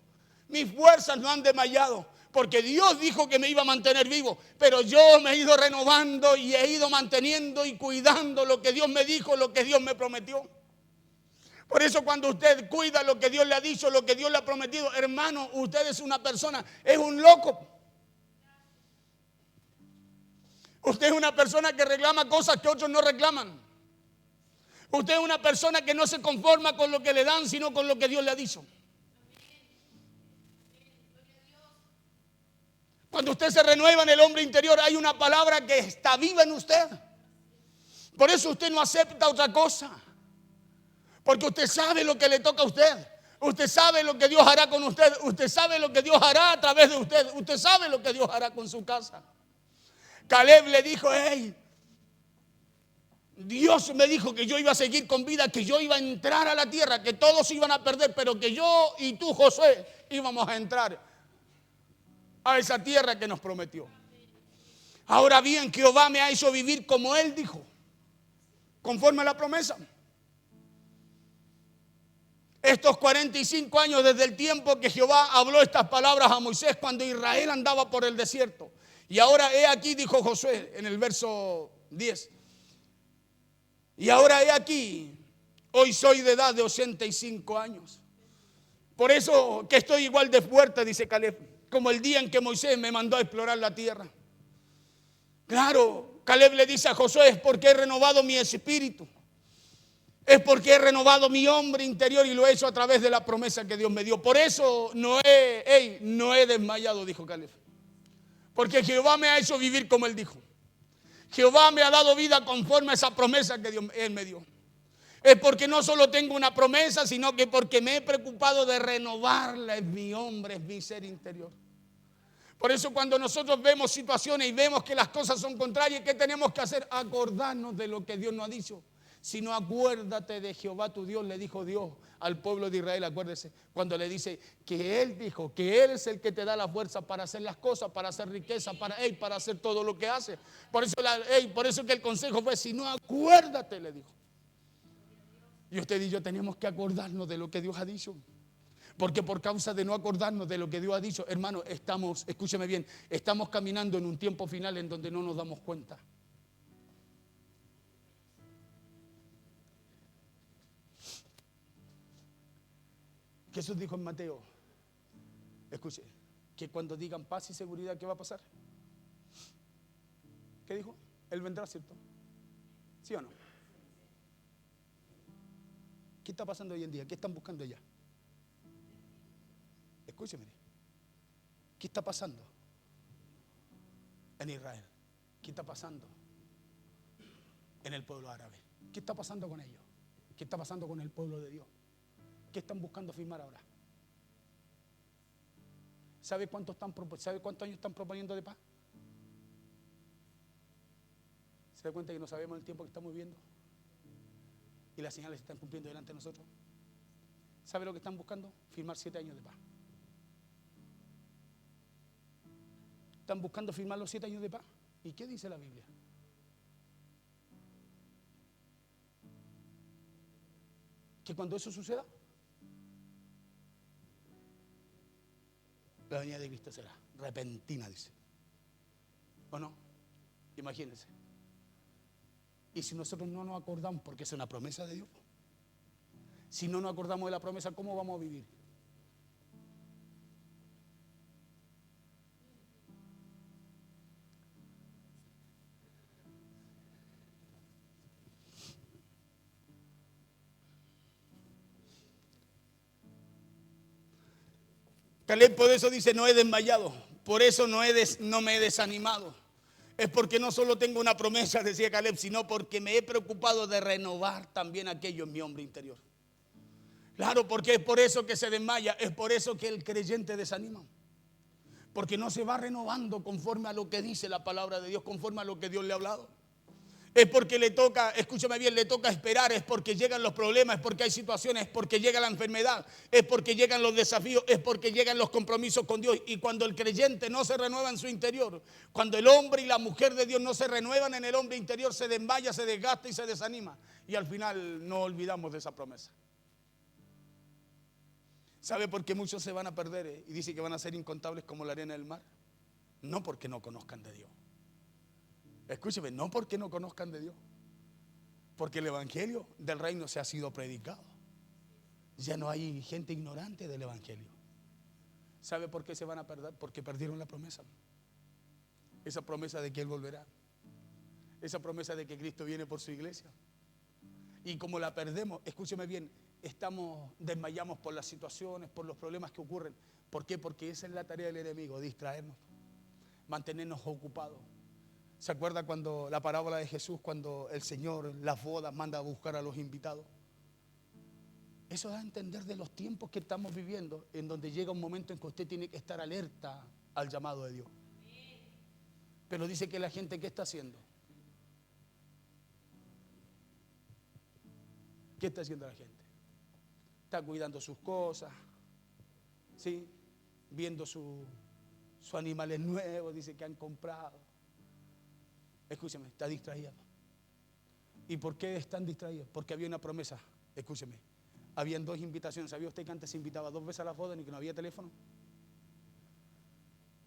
mis fuerzas no han desmayado. Porque Dios dijo que me iba a mantener vivo, pero yo me he ido renovando y he ido manteniendo y cuidando lo que Dios me dijo, lo que Dios me prometió. Por eso cuando usted cuida lo que Dios le ha dicho, lo que Dios le ha prometido, hermano, usted es una persona, es un loco. Usted es una persona que reclama cosas que otros no reclaman. Usted es una persona que no se conforma con lo que le dan, sino con lo que Dios le ha dicho. Cuando usted se renueva en el hombre interior, hay una palabra que está viva en usted. Por eso usted no acepta otra cosa. Porque usted sabe lo que le toca a usted. Usted sabe lo que Dios hará con usted. Usted sabe lo que Dios hará a través de usted. Usted sabe lo que Dios hará con su casa. Caleb le dijo, Dios me dijo que yo iba a seguir con vida, que yo iba a entrar a la tierra, que todos iban a perder, pero que yo y tú, Josué, íbamos a entrar a esa tierra que nos prometió. Ahora bien, Jehová me ha hecho vivir como Él dijo, conforme a la promesa. Estos 45 años desde el tiempo que Jehová habló estas palabras a Moisés cuando Israel andaba por el desierto. Y ahora he aquí, dijo Josué en el verso 10. Y ahora he aquí, hoy soy de edad de 85 años. Por eso que estoy igual de fuerte, dice Caleb, como el día en que Moisés me mandó a explorar la tierra. Claro, Caleb le dice a Josué, es porque he renovado mi espíritu. Es porque he renovado mi hombre interior y lo he hecho a través de la promesa que Dios me dio. Por eso no he desmayado, dijo Caleb. Porque Jehová me ha hecho vivir como Él dijo. Jehová me ha dado vida conforme a esa promesa que Él me dio. Es porque no solo tengo una promesa, sino que porque me he preocupado de renovarla. Es mi hombre, es mi ser interior. Por eso cuando nosotros vemos situaciones y vemos que las cosas son contrarias, ¿qué tenemos que hacer? Acordarnos de lo que Dios nos ha dicho. Si no, acuérdate de Jehová tu Dios, le dijo Dios al pueblo de Israel, acuérdese, cuando le dice que Él dijo, que Él es el que te da la fuerza para hacer las cosas, para hacer riqueza, para hacer todo lo que hace. Por eso que el consejo fue, si no, acuérdate, le dijo. Y usted y yo tenemos que acordarnos de lo que Dios ha dicho. Porque por causa de no acordarnos de lo que Dios ha dicho, hermano, escúcheme bien, estamos caminando en un tiempo final en donde no nos damos cuenta. Jesús dijo en Mateo, escuche, que cuando digan paz y seguridad, ¿qué va a pasar? ¿Qué dijo? Él vendrá, ¿cierto? ¿Sí o no? ¿Qué está pasando hoy en día? ¿Qué están buscando allá? Escúcheme, ¿qué está pasando en Israel? ¿Qué está pasando en el pueblo árabe? ¿Qué está pasando con ellos? ¿Qué está pasando con el pueblo de Dios? ¿Qué están buscando firmar ahora? ¿Sabe cuántos años están proponiendo de paz? ¿Se da cuenta que no sabemos el tiempo que estamos viviendo? Y las señales se están cumpliendo delante de nosotros. ¿Sabe lo que están buscando? Firmar 7 años de paz. Están buscando firmar los 7 años de paz. ¿Y qué dice la Biblia? Que cuando eso suceda, la venida de Cristo será repentina, dice. ¿O no? Imagínense. Y si nosotros no nos acordamos, porque es una promesa de Dios, si no nos acordamos de la promesa, ¿cómo vamos a vivir? Caleb por eso dice, no he desmayado, por eso no me he desanimado. Es porque no solo tengo una promesa, decía Caleb, sino porque me he preocupado de renovar también aquello en mi hombre interior. Claro, porque es por eso que se desmaya, es por eso que el creyente desanima. Porque no se va renovando conforme a lo que dice la palabra de Dios, conforme a lo que Dios le ha hablado. Es porque le toca, escúchame bien, le toca esperar, es porque llegan los problemas, es porque hay situaciones, es porque llega la enfermedad, es porque llegan los desafíos, es porque llegan los compromisos con Dios. Y cuando el creyente no se renueva en su interior, cuando el hombre y la mujer de Dios no se renuevan en el hombre interior, se desmaya, se desgasta y se desanima. Y al final no olvidamos de esa promesa. ¿Sabe por qué muchos se van a perder y dice que van a ser incontables como la arena del mar? No porque no conozcan de Dios. Escúcheme, no porque no conozcan de Dios, porque el evangelio del reino se ha sido predicado. Ya no hay gente ignorante del evangelio. ¿Sabe por qué se van a perder? Porque perdieron la promesa. Esa promesa de que Él volverá. Esa promesa de que Cristo viene por su iglesia. Y como la perdemos, escúcheme bien, desmayamos por las situaciones, por los problemas que ocurren. ¿Por qué? Porque esa es la tarea del enemigo, distraernos, mantenernos ocupados. ¿Se acuerda cuando la parábola de Jesús, cuando el Señor, las bodas, manda a buscar a los invitados? Eso da a entender de los tiempos que estamos viviendo, en donde llega un momento en que usted tiene que estar alerta al llamado de Dios. Pero dice que la gente, ¿qué está haciendo? ¿Qué está haciendo la gente? Está cuidando sus cosas, ¿sí? Viendo sus animales nuevos, dice que han comprado. Escúcheme, está distraído. ¿Y por qué están distraídos? Porque había una promesa. Escúcheme, habían 2 invitaciones. ¿Sabía usted que antes se invitaba 2 veces a las bodas y que no había teléfono?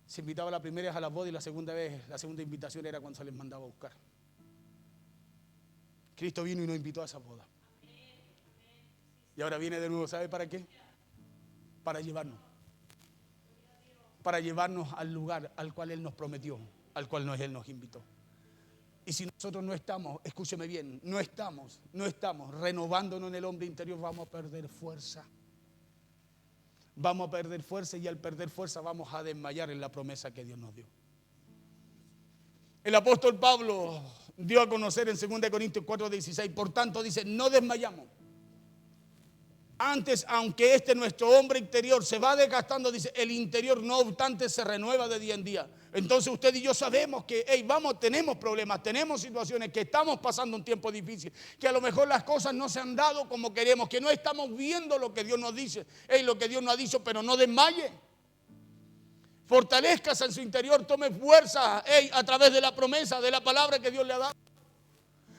Se invitaba la primera vez a las bodas y la segunda invitación era cuando se les mandaba a buscar. Cristo vino y nos invitó a esa boda. Y ahora viene de nuevo, ¿sabe para qué? Para llevarnos. Para llevarnos al lugar al cual Él nos prometió, al cual Él nos invitó. Y si nosotros no estamos, escúcheme bien, no estamos renovándonos en el hombre interior, vamos a perder fuerza. Vamos a perder fuerza y al perder fuerza vamos a desmayar en la promesa que Dios nos dio. El apóstol Pablo dio a conocer en 2 Corintios 4:16, por tanto dice, no desmayamos. Antes, aunque nuestro hombre interior se va desgastando, dice, el interior no obstante se renueva de día en día. Entonces usted y yo sabemos que, tenemos problemas, tenemos situaciones, que estamos pasando un tiempo difícil, que a lo mejor las cosas no se han dado como queremos, que no estamos viendo lo que Dios nos dice, lo que Dios nos ha dicho, pero no desmaye. Fortalezcase en su interior, tome fuerza, a través de la promesa, de la palabra que Dios le ha dado.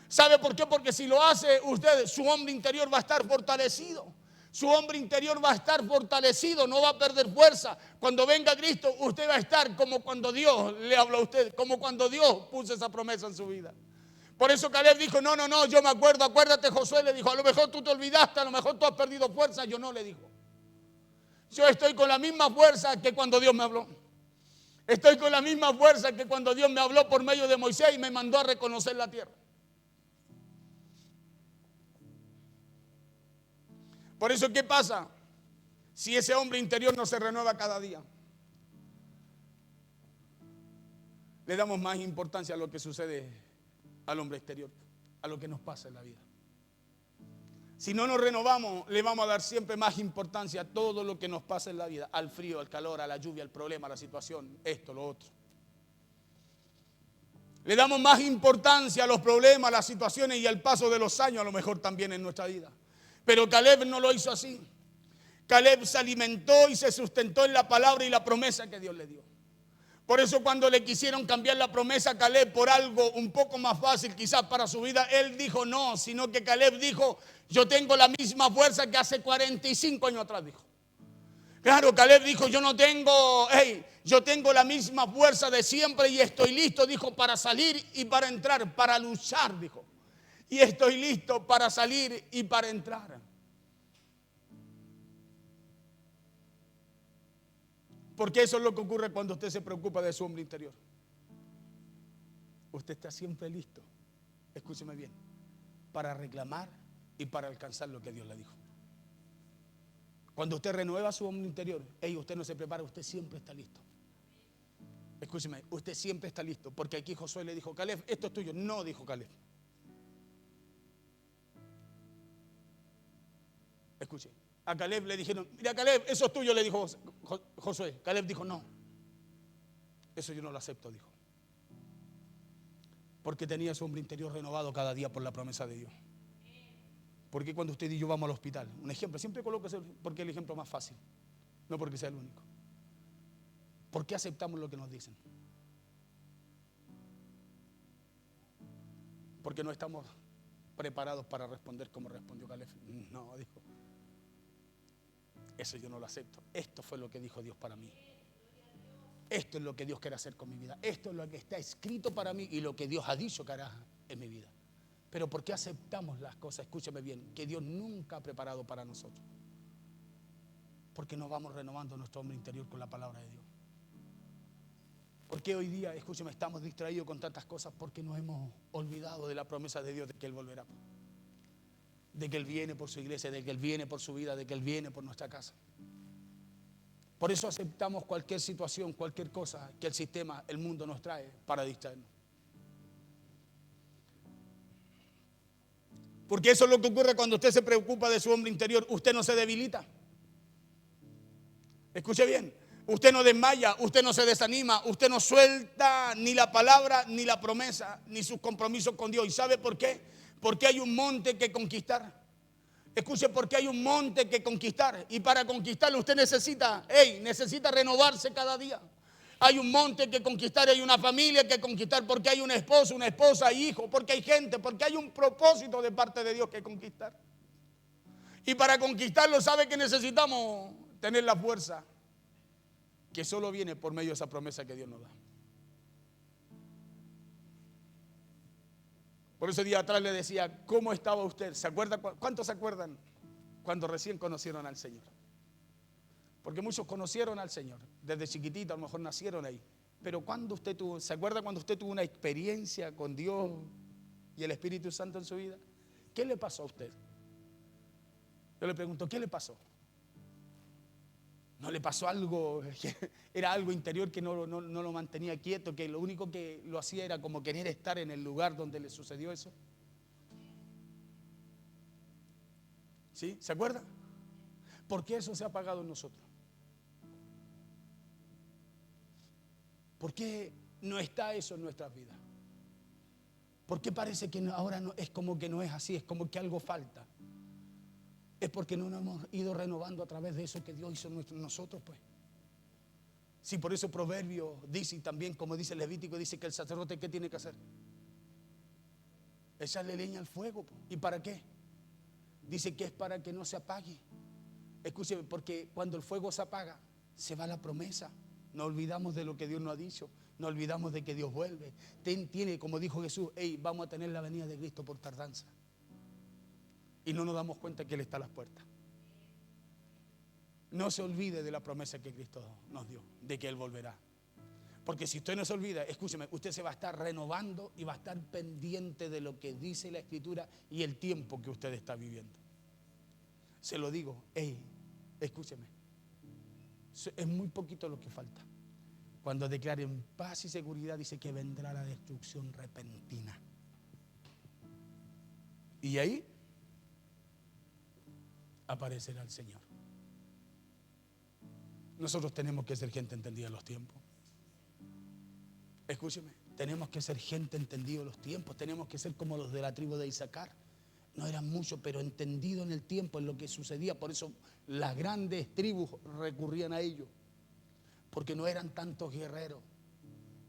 ¿Sabe por qué? Porque si lo hace usted, su hombre interior va a estar fortalecido. Su hombre interior va a estar fortalecido, no va a perder fuerza. Cuando venga Cristo, usted va a estar como cuando Dios le habló a usted, como cuando Dios puso esa promesa en su vida. Por eso Caleb dijo, no, yo me acuerdo, acuérdate. Josué le dijo, a lo mejor tú te olvidaste, a lo mejor tú has perdido fuerza. Yo no, le dijo. Yo estoy con la misma fuerza que cuando Dios me habló. Estoy con la misma fuerza que cuando Dios me habló por medio de Moisés y me mandó a reconocer la tierra. Por eso, ¿qué pasa si ese hombre interior no se renueva cada día? Le damos más importancia a lo que sucede al hombre exterior, a lo que nos pasa en la vida. Si no nos renovamos, le vamos a dar siempre más importancia a todo lo que nos pasa en la vida, al frío, al calor, a la lluvia, al problema, a la situación, esto, lo otro. Le damos más importancia a los problemas, a las situaciones y al paso de los años, a lo mejor también en nuestra vida. Pero Caleb no lo hizo así. Caleb se alimentó y se sustentó en la palabra y la promesa que Dios le dio. Por eso cuando le quisieron cambiar la promesa a Caleb por algo un poco más fácil quizás para su vida, él dijo no, sino que Caleb dijo, yo tengo la misma fuerza que hace 45 años atrás, dijo. Claro, Caleb dijo, yo tengo la misma fuerza de siempre y estoy listo, dijo, para salir y para entrar, para luchar, dijo. Y estoy listo para salir y para entrar. Porque eso es lo que ocurre cuando usted se preocupa de su hombre interior. Usted está siempre listo, escúcheme bien, para reclamar y para alcanzar lo que Dios le dijo. Cuando usted renueva su hombre interior, usted no se prepara, usted siempre está listo. Escúcheme, usted siempre está listo. Porque aquí Josué le dijo, Caleb, esto es tuyo. No, dijo Caleb. Escuche, a Caleb le dijeron, mira Caleb, eso es tuyo, le dijo Josué. Caleb dijo, no, eso yo no lo acepto, dijo. Porque tenía su hombre interior renovado cada día por la promesa de Dios. Porque cuando usted y yo vamos al hospital, un ejemplo, siempre coloco ese porque es el ejemplo más fácil, no porque sea el único. ¿Por qué aceptamos lo que nos dicen? Porque no estamos preparados para responder como respondió Caleb. No, dijo, eso yo no lo acepto. Esto fue lo que dijo Dios para mí. Esto es lo que Dios quiere hacer con mi vida. Esto es lo que está escrito para mí y lo que Dios ha dicho que hará en mi vida. Pero ¿por qué aceptamos las cosas? Escúcheme bien, que Dios nunca ha preparado para nosotros. Porque no vamos renovando nuestro hombre interior con la palabra de Dios. Porque hoy día, escúcheme, estamos distraídos con tantas cosas porque nos hemos olvidado de la promesa de Dios de que Él volverá. De que Él viene por su iglesia, de que Él viene por su vida, de que Él viene por nuestra casa. Por eso aceptamos cualquier situación, cualquier cosa que el sistema, el mundo nos trae para distraernos. Porque eso es lo que ocurre cuando usted se preocupa de su hombre interior. Usted no se debilita. Escuche bien. Usted no desmaya, usted no se desanima, usted no suelta ni la palabra, ni la promesa, ni sus compromisos con Dios. ¿Y sabe por qué? Porque hay un monte que conquistar. Escuche, porque hay un monte que conquistar. Y para conquistarlo usted necesita renovarse cada día. Hay un monte que conquistar, hay una familia que conquistar, porque hay un esposo, una esposa, hijo, porque hay gente, porque hay un propósito de parte de Dios que conquistar. Y para conquistarlo, ¿sabe que necesitamos? Tener la fuerza que solo viene por medio de esa promesa que Dios nos da. Por ese día atrás le decía, ¿cómo estaba usted? ¿Se acuerda? ¿Cuántos se acuerdan cuando recién conocieron al Señor? Porque muchos conocieron al Señor desde chiquitito, a lo mejor nacieron ahí, pero cuando usted tuvo, ¿se acuerda cuando usted tuvo una experiencia con Dios y el Espíritu Santo en su vida? ¿Qué le pasó a usted? Yo le pregunto, ¿qué le pasó? ¿No le pasó algo? Era algo interior que no lo mantenía quieto, que lo único que lo hacía era como querer estar en el lugar donde le sucedió eso. ¿Sí? ¿Se acuerda? ¿Por qué eso se ha apagado en nosotros? ¿Por qué no está eso en nuestras vidas? ¿Por qué parece que ahora no, es como que no es así? Es como que algo falta. Es porque no nos hemos ido renovando a través de eso que Dios hizo en nosotros, pues. Sí, por eso Proverbio dice, y también como dice Levítico, dice que el sacerdote, ¿qué tiene que hacer? Echarle leña al fuego, pues. ¿Y para qué? Dice que es para que no se apague. Escúcheme, porque cuando el fuego se apaga, se va la promesa. Nos olvidamos de lo que Dios nos ha dicho. Nos olvidamos de que Dios vuelve. Tiene, como dijo Jesús, vamos a tener la venida de Cristo por tardanza. Y no nos damos cuenta que Él está a las puertas. No se olvide de la promesa que Cristo nos dio, de que Él volverá. Porque si usted no se olvida, escúcheme, usted se va a estar renovando y va a estar pendiente de lo que dice la Escritura y el tiempo que usted está viviendo. Se lo digo, escúcheme, es muy poquito lo que falta. Cuando declaren paz y seguridad, dice que vendrá la destrucción repentina. Y ahí aparecerá el Señor. Nosotros tenemos que ser gente entendida en los tiempos. Escúcheme, tenemos que ser gente entendida en los tiempos. Tenemos que ser como los de la tribu de Isaacar. No eran muchos, pero entendidos en el tiempo, en lo que sucedía. Por eso las grandes tribus recurrían a ellos. Porque no eran tantos guerreros,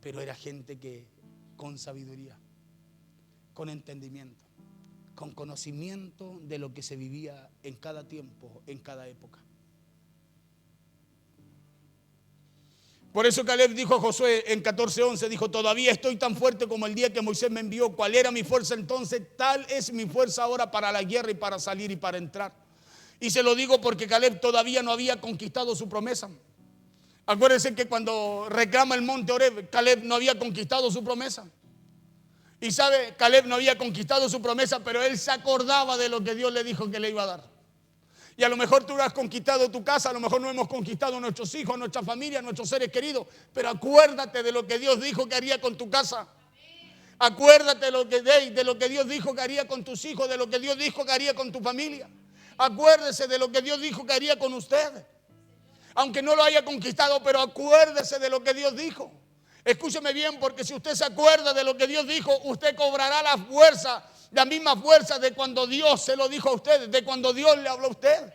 pero era gente que con sabiduría, con entendimiento, con conocimiento de lo que se vivía en cada tiempo, en cada época. Por eso Caleb dijo a Josué en 14:11, dijo, todavía estoy tan fuerte como el día que Moisés me envió. ¿Cuál era mi fuerza entonces? Tal es mi fuerza ahora para la guerra y para salir y para entrar. Y se lo digo porque Caleb todavía no había conquistado su promesa. Acuérdense que cuando reclama el monte Oreb, Caleb no había conquistado su promesa. Y sabe, Caleb no había conquistado su promesa, pero él se acordaba de lo que Dios le dijo que le iba a dar. Y a lo mejor tú has conquistado tu casa, a lo mejor no hemos conquistado a nuestros hijos, nuestra familia, nuestros seres queridos, pero acuérdate de lo que Dios dijo que haría con tu casa. Acuérdate de lo que Dios dijo que haría con tus hijos, de lo que Dios dijo que haría con tu familia. Acuérdese de lo que Dios dijo que haría con usted. Aunque no lo haya conquistado, pero acuérdese de lo que Dios dijo. Escúcheme bien, porque si usted se acuerda de lo que Dios dijo, usted cobrará la fuerza, la misma fuerza de cuando Dios se lo dijo a usted, de cuando Dios le habló a usted.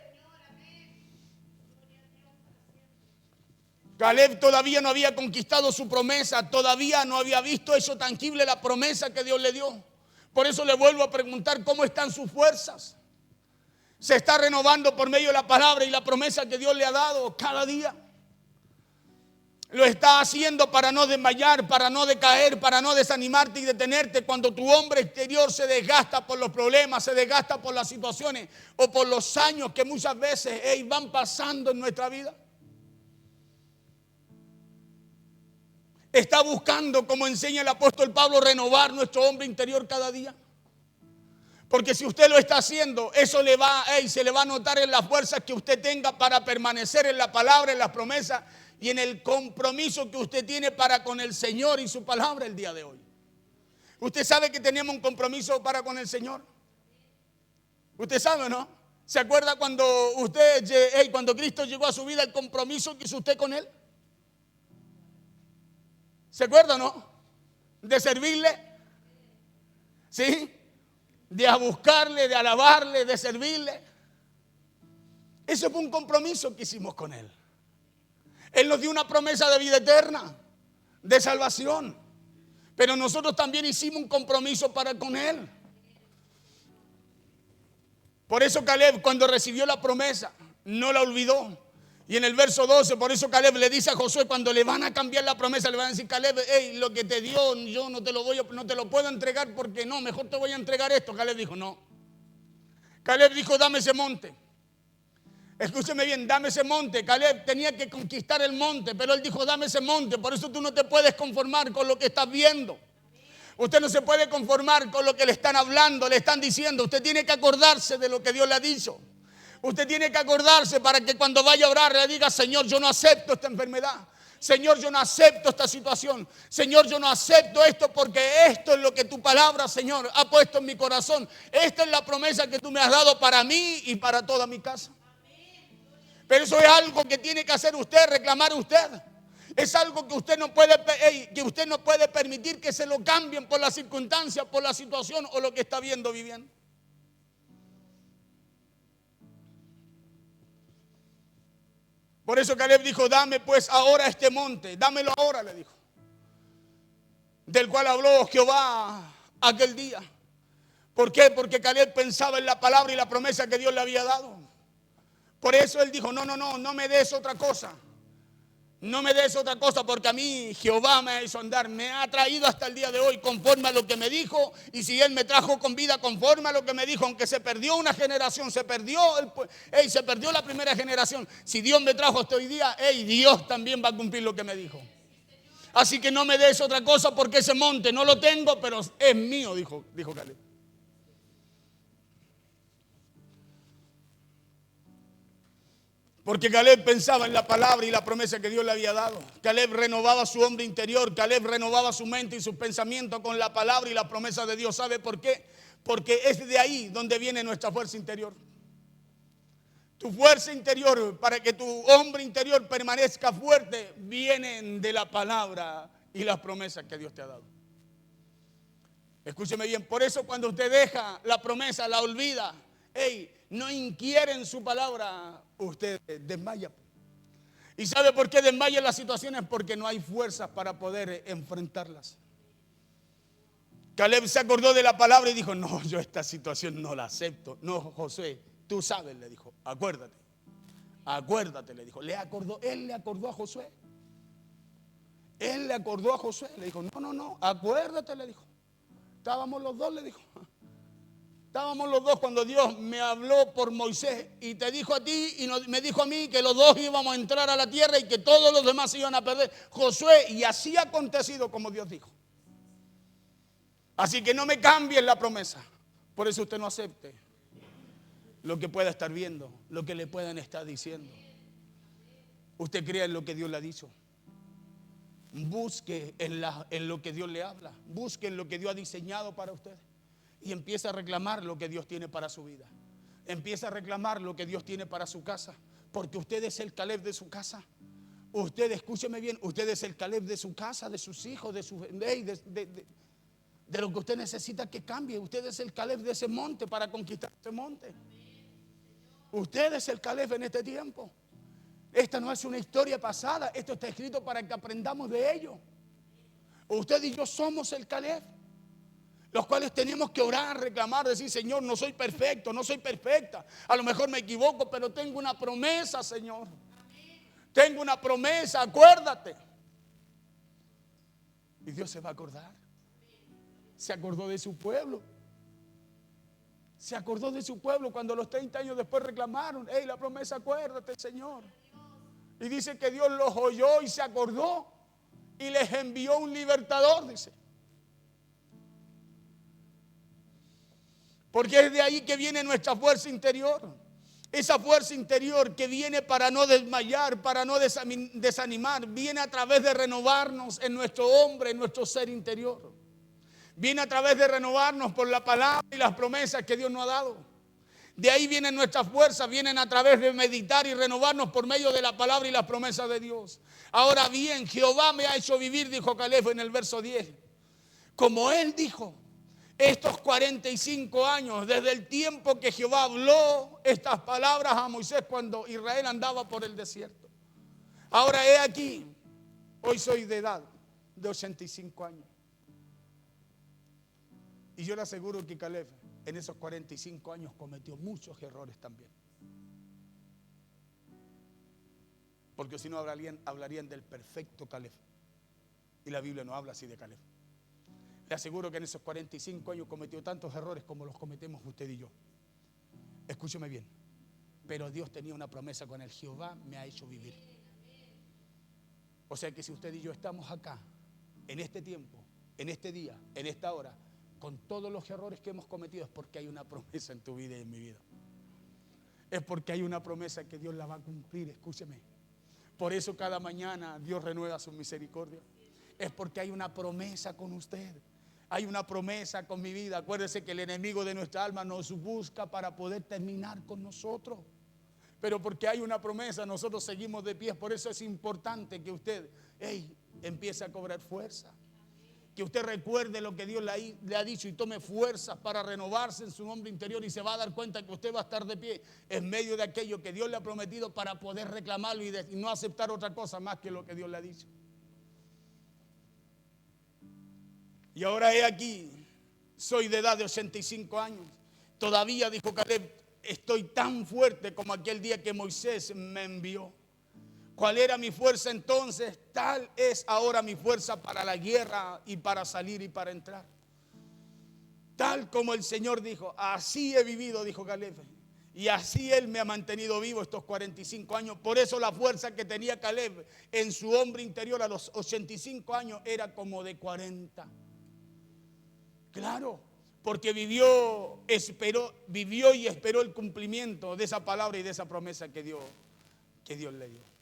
Caleb todavía no había conquistado su promesa, todavía no había visto eso tangible, la promesa que Dios le dio. Por eso le vuelvo a preguntar, ¿cómo están sus fuerzas? Se está renovando por medio de la palabra y la promesa que Dios le ha dado cada día. Lo está haciendo para no desmayar, para no decaer, para no desanimarte y detenerte cuando tu hombre exterior se desgasta por los problemas, se desgasta por las situaciones o por los años que muchas veces van pasando en nuestra vida. Está buscando, como enseña el apóstol Pablo, renovar nuestro hombre interior cada día. Porque si usted lo está haciendo, eso se le va a notar en las fuerzas que usted tenga para permanecer en la palabra, en las promesas y en el compromiso que usted tiene para con el Señor y su palabra el día de hoy. ¿Usted sabe que tenemos un compromiso para con el Señor? ¿Usted sabe o no? ¿Se acuerda cuando cuando Cristo llegó a su vida, el compromiso que hizo usted con Él? ¿Se acuerda o no? De servirle. ¿Sí? De buscarle, de alabarle, de servirle. Ese fue un compromiso que hicimos con Él. Él nos dio una promesa de vida eterna, de salvación. Pero nosotros también hicimos un compromiso para con Él. Por eso Caleb, cuando recibió la promesa, no la olvidó. Y en el verso 12, por eso Caleb le dice a Josué, cuando le van a cambiar la promesa, le van a decir, Caleb, lo que te dio, yo no te lo puedo entregar porque no, mejor te voy a entregar esto. Caleb dijo, no. Caleb dijo, dame ese monte. Escúcheme bien, dame ese monte. Caleb tenía que conquistar el monte, pero él dijo, dame ese monte. Por eso tú no te puedes conformar con lo que estás viendo. Usted no se puede conformar con lo que le están hablando, le están diciendo. Usted tiene que acordarse de lo que Dios le ha dicho. Usted tiene que acordarse para que cuando vaya a orar le diga, Señor, yo no acepto esta enfermedad. Señor, yo no acepto esta situación. Señor, yo no acepto esto porque esto es lo que tu palabra, Señor, ha puesto en mi corazón. Esta es la promesa que tú me has dado para mí y para toda mi casa. Pero eso es algo que tiene que hacer usted, reclamar usted. Es algo que usted no puede permitir que se lo cambien por las circunstancias, por la situación o lo que está viviendo. Por eso Caleb dijo, dame pues ahora este monte, dámelo ahora, le dijo. Del cual habló Jehová aquel día. ¿Por qué? Porque Caleb pensaba en la palabra y la promesa que Dios le había dado. Por eso él dijo, no me des otra cosa. No me des otra cosa porque a mí Jehová me ha hecho andar, me ha traído hasta el día de hoy conforme a lo que me dijo. Y si Él me trajo con vida conforme a lo que me dijo, aunque se perdió una generación, se perdió la primera generación. Si Dios me trajo hasta hoy día, Dios también va a cumplir lo que me dijo. Así que no me des otra cosa porque ese monte no lo tengo, pero es mío, dijo Caleb. Porque Caleb pensaba en la palabra y la promesa que Dios le había dado. Caleb renovaba su hombre interior. Caleb renovaba su mente y sus pensamientos con la palabra y la promesa de Dios. ¿Sabe por qué? Porque es de ahí donde viene nuestra fuerza interior. Tu fuerza interior, para que tu hombre interior permanezca fuerte, vienen de la palabra y las promesas que Dios te ha dado. Escúcheme bien, por eso cuando usted deja la promesa, la olvida, no inquiere en su palabra, usted desmaya. ¿Y sabe por qué desmaya las situaciones? Porque no hay fuerzas para poder enfrentarlas. Caleb se acordó de la palabra y dijo, no, yo esta situación no la acepto. No, Josué, tú sabes, le dijo, acuérdate, le dijo. Él le acordó a Josué. Él le acordó a Josué, le dijo, no, acuérdate, le dijo. Estábamos los dos, le dijo. Estábamos los dos cuando Dios me habló por Moisés y te dijo a ti y me dijo a mí que los dos íbamos a entrar a la tierra y que todos los demás se iban a perder. Josué, y así ha acontecido como Dios dijo. Así que no me cambien la promesa. Por eso usted no acepte lo que pueda estar viendo, lo que le puedan estar diciendo. Usted crea en lo que Dios le ha dicho. Busque en lo que Dios le habla. Busque en lo que Dios ha diseñado para usted. Y empieza a reclamar lo que Dios tiene para su vida. Empieza a reclamar lo que Dios tiene para su casa. Porque usted es el Caleb de su casa. Usted, escúcheme bien, usted es el Caleb de su casa, de sus hijos, de lo que usted necesita que cambie. Usted es el Caleb de ese monte para conquistar ese monte. Usted es el Caleb en este tiempo. Esta no es una historia pasada. Esto está escrito para que aprendamos de ello. Usted y yo somos el Caleb, los cuales tenemos que orar, reclamar, decir, Señor, no soy perfecto, no soy perfecta. A lo mejor me equivoco, pero tengo una promesa, Señor. Tengo una promesa, acuérdate. Y Dios se va a acordar. Se acordó de su pueblo. Se acordó de su pueblo cuando los 30 años después reclamaron, la promesa, acuérdate, Señor. Y dice que Dios los oyó y se acordó y les envió un libertador, dice. Porque es de ahí que viene nuestra fuerza interior. Esa fuerza interior que viene para no desmayar, para no desanimar, viene a través de renovarnos en nuestro hombre, en nuestro ser interior. Viene a través de renovarnos por la palabra y las promesas que Dios nos ha dado. De ahí vienen nuestras fuerzas, vienen a través de meditar y renovarnos por medio de la palabra y las promesas de Dios. Ahora bien, Jehová me ha hecho vivir, dijo Caleb en el verso 10. Como él dijo, estos 45 años, desde el tiempo que Jehová habló estas palabras a Moisés cuando Israel andaba por el desierto. Ahora he aquí, hoy soy de edad de 85 años. Y yo le aseguro que Caleb en esos 45 años cometió muchos errores también. Porque si no hablarían del perfecto Caleb. Y la Biblia no habla así de Caleb. Le aseguro que en esos 45 años cometió tantos errores como los cometemos usted y yo. Escúcheme bien. Pero Dios tenía una promesa con él. Jehová me ha hecho vivir. O sea que si usted y yo estamos acá, en este tiempo, en este día, en esta hora, con todos los errores que hemos cometido, es porque hay una promesa en tu vida y en mi vida. Es porque hay una promesa que Dios la va a cumplir, escúcheme. Por eso cada mañana Dios renueva su misericordia. Es porque hay una promesa con usted. Hay una promesa con mi vida. Acuérdese que el enemigo de nuestra alma nos busca para poder terminar con nosotros. Pero porque hay una promesa, nosotros seguimos de pie. Por eso es importante que usted empiece a cobrar fuerza. Que usted recuerde lo que Dios le ha dicho y tome fuerzas para renovarse en su hombre interior, y se va a dar cuenta que usted va a estar de pie en medio de aquello que Dios le ha prometido, para poder reclamarlo y no aceptar otra cosa más que lo que Dios le ha dicho. Y ahora he aquí, soy de edad de 85 años. Todavía, dijo Caleb, estoy tan fuerte como aquel día que Moisés me envió. ¿Cuál era mi fuerza entonces? Tal es ahora mi fuerza para la guerra y para salir y para entrar. Tal como el Señor dijo, así he vivido, dijo Caleb. Y así Él me ha mantenido vivo estos 45 años. Por eso la fuerza que tenía Caleb en su hombre interior a los 85 años era como de 40. Claro, porque vivió y esperó el cumplimiento de esa palabra y de esa promesa que Dios le dio.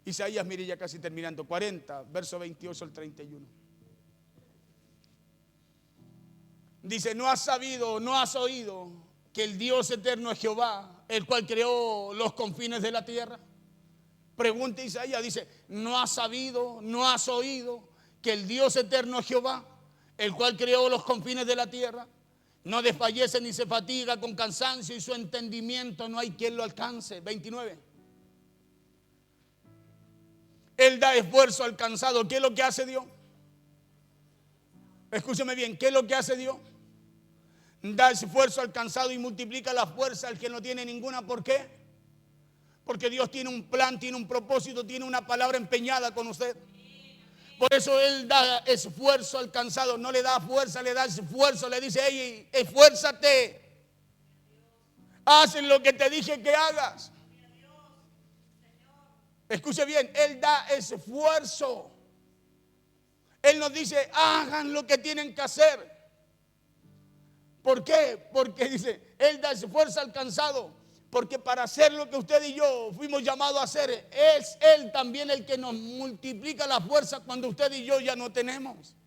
Isaías, mire, ya casi terminando, 40, verso 28 al 31. Dice, ¿no has sabido, no has oído que el Dios eterno es Jehová, el cual creó los confines de la tierra? Pregunta Isaías, dice, ¿no has sabido, no has oído que el Dios eterno es Jehová, el cual creó los confines de la tierra? No desfallece ni se fatiga con cansancio, y su entendimiento no hay quien lo alcance. 29. Él da esfuerzo al cansado. ¿Qué es lo que hace Dios? Escúcheme bien, ¿qué es lo que hace Dios? Da esfuerzo al cansado y multiplica la fuerza al que no tiene ninguna. ¿Por qué? Porque Dios tiene un plan, tiene un propósito, tiene una palabra empeñada con usted. Por eso Él da esfuerzo al cansado. No le da fuerza, le da esfuerzo. Le dice, hey, esfuérzate. Haz lo que te dije que hagas. Escuche bien, Él da esfuerzo. Él nos dice, hagan lo que tienen que hacer. ¿Por qué? Porque dice, Él da esfuerzo al cansado. Porque para hacer lo que usted y yo fuimos llamados a hacer, es Él también el que nos multiplica la fuerza cuando usted y yo ya no tenemos.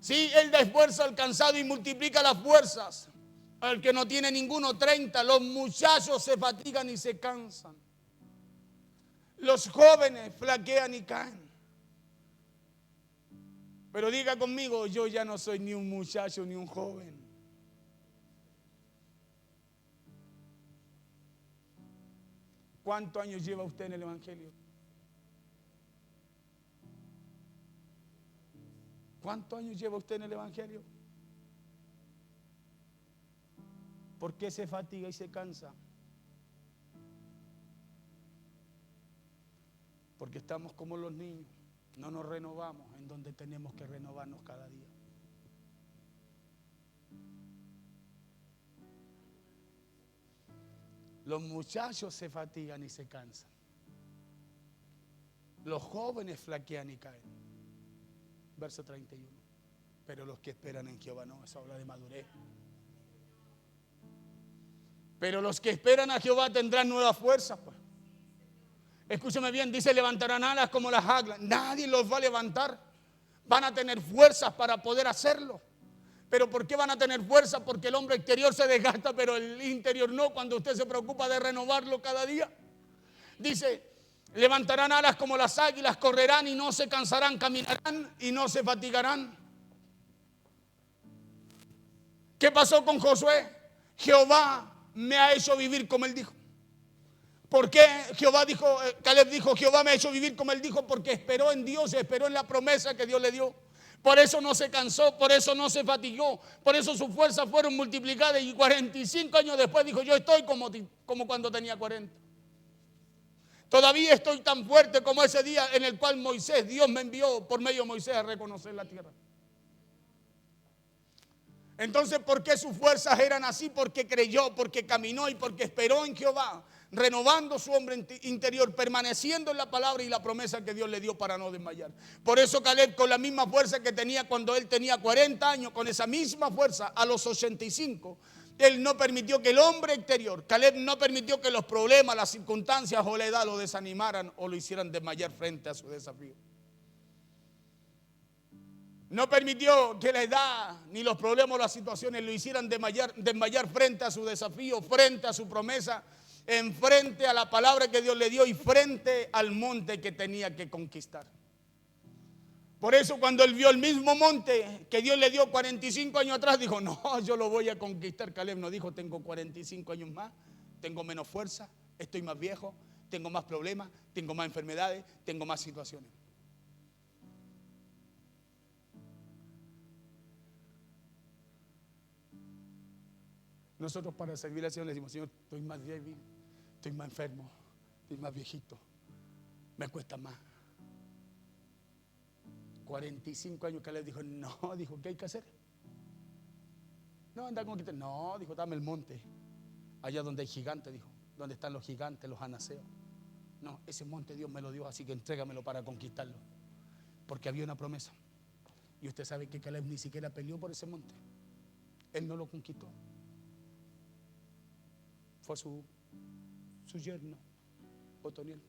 Sí, Él da esfuerzo al cansado y multiplica las fuerzas al que no tiene ninguno. 30, los muchachos se fatigan y se cansan. Los jóvenes flaquean y caen. Pero diga conmigo, yo ya no soy ni un muchacho ni un joven. ¿Cuántos años lleva usted en el Evangelio? ¿Cuántos años lleva usted en el Evangelio? ¿Por qué se fatiga y se cansa? Porque estamos como los niños, no nos renovamos en donde tenemos que renovarnos cada día. Los muchachos se fatigan y se cansan. Los jóvenes flaquean y caen. Verso 31. Pero los que esperan en Jehová no, eso habla de madurez. Pero los que esperan a Jehová tendrán nuevas fuerzas, pues. Escúcheme bien, dice, levantarán alas como las águilas. Nadie los va a levantar. Van a tener fuerzas para poder hacerlo. ¿Pero por qué van a tener fuerza? Porque el hombre exterior se desgasta, pero el interior no, cuando usted se preocupa de renovarlo cada día. Dice, levantarán alas como las águilas, correrán y no se cansarán, caminarán y no se fatigarán. ¿Qué pasó con Josué? Jehová me ha hecho vivir como él dijo. ¿Por qué Caleb dijo, Jehová me ha hecho vivir como él dijo? Porque esperó en Dios, esperó en la promesa que Dios le dio. Por eso no se cansó, por eso no se fatigó, por eso sus fuerzas fueron multiplicadas, y 45 años después dijo, yo estoy como cuando tenía 40. Todavía estoy tan fuerte como ese día en el cual Dios me envió por medio de Moisés a reconocer la tierra. Entonces, ¿por qué sus fuerzas eran así? Porque creyó, porque caminó y porque esperó en Jehová, renovando su hombre interior, permaneciendo en la palabra y la promesa que Dios le dio para no desmayar. Por eso Caleb, con la misma fuerza que tenía cuando él tenía 40 años, con esa misma fuerza a los 85, él no permitió que el hombre exterior, Caleb no permitió que los problemas, las circunstancias o la edad lo desanimaran o lo hicieran desmayar frente a su desafío. No permitió que la edad, ni los problemas o las situaciones lo hicieran desmayar frente a su desafío, frente a su promesa, en frente a la palabra que Dios le dio y frente al monte que tenía que conquistar. Por eso cuando él vio el mismo monte que Dios le dio 45 años atrás, dijo, no, yo lo voy a conquistar. Caleb no dijo, tengo 45 años más, tengo menos fuerza, estoy más viejo, tengo más problemas, tengo más enfermedades, tengo más situaciones. Nosotros para servir al Señor le decimos, Señor, estoy más débil, estoy más enfermo, estoy más viejito, me cuesta más. 45 años que le dijo, no, dijo, ¿qué hay que hacer? No, anda con que no, dijo, dame el monte, allá donde hay gigantes, dijo, donde están los gigantes, los anaseos. No, ese monte Dios me lo dio, así que entrégamelo para conquistarlo, porque había una promesa. Y usted sabe que Caleb ni siquiera peleó por ese monte, él no lo conquistó. Fue su yerno, Otoniel.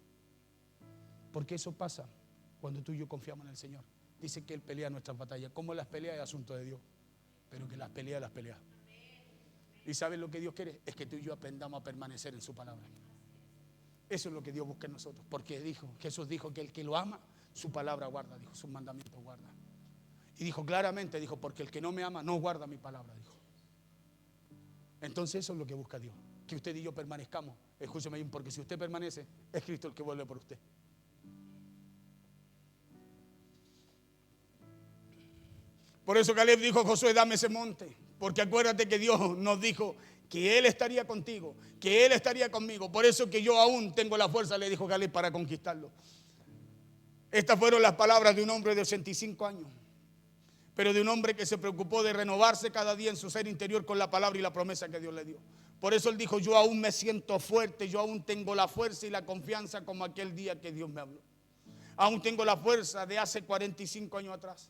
Porque eso pasa cuando tú y yo confiamos en el Señor. Dice que Él pelea nuestras batallas. Como las peleas es asunto de Dios, pero que las pelea. ¿Y sabes lo que Dios quiere? Es que tú y yo aprendamos a permanecer en su palabra. Eso es lo que Dios busca en nosotros. Porque Jesús dijo que el que lo ama, su palabra guarda, dijo, sus mandamientos guarda. Y dijo claramente, dijo, porque el que no me ama no guarda mi palabra, dijo. Entonces eso es lo que busca Dios. Que usted y yo permanezcamos. Escúcheme bien, porque si usted permanece, es Cristo el que vuelve por usted. Por eso Caleb dijo, Josué, dame ese monte, porque acuérdate que Dios nos dijo que Él estaría contigo, que Él estaría conmigo. Por eso que yo aún tengo la fuerza, le dijo Caleb, para conquistarlo. Estas fueron las palabras de un hombre de 85 años, pero de un hombre que se preocupó de renovarse cada día en su ser interior con la palabra y la promesa que Dios le dio. Por eso él dijo, yo aún me siento fuerte, yo aún tengo la fuerza y la confianza como aquel día que Dios me habló. Aún tengo la fuerza de hace 45 años atrás.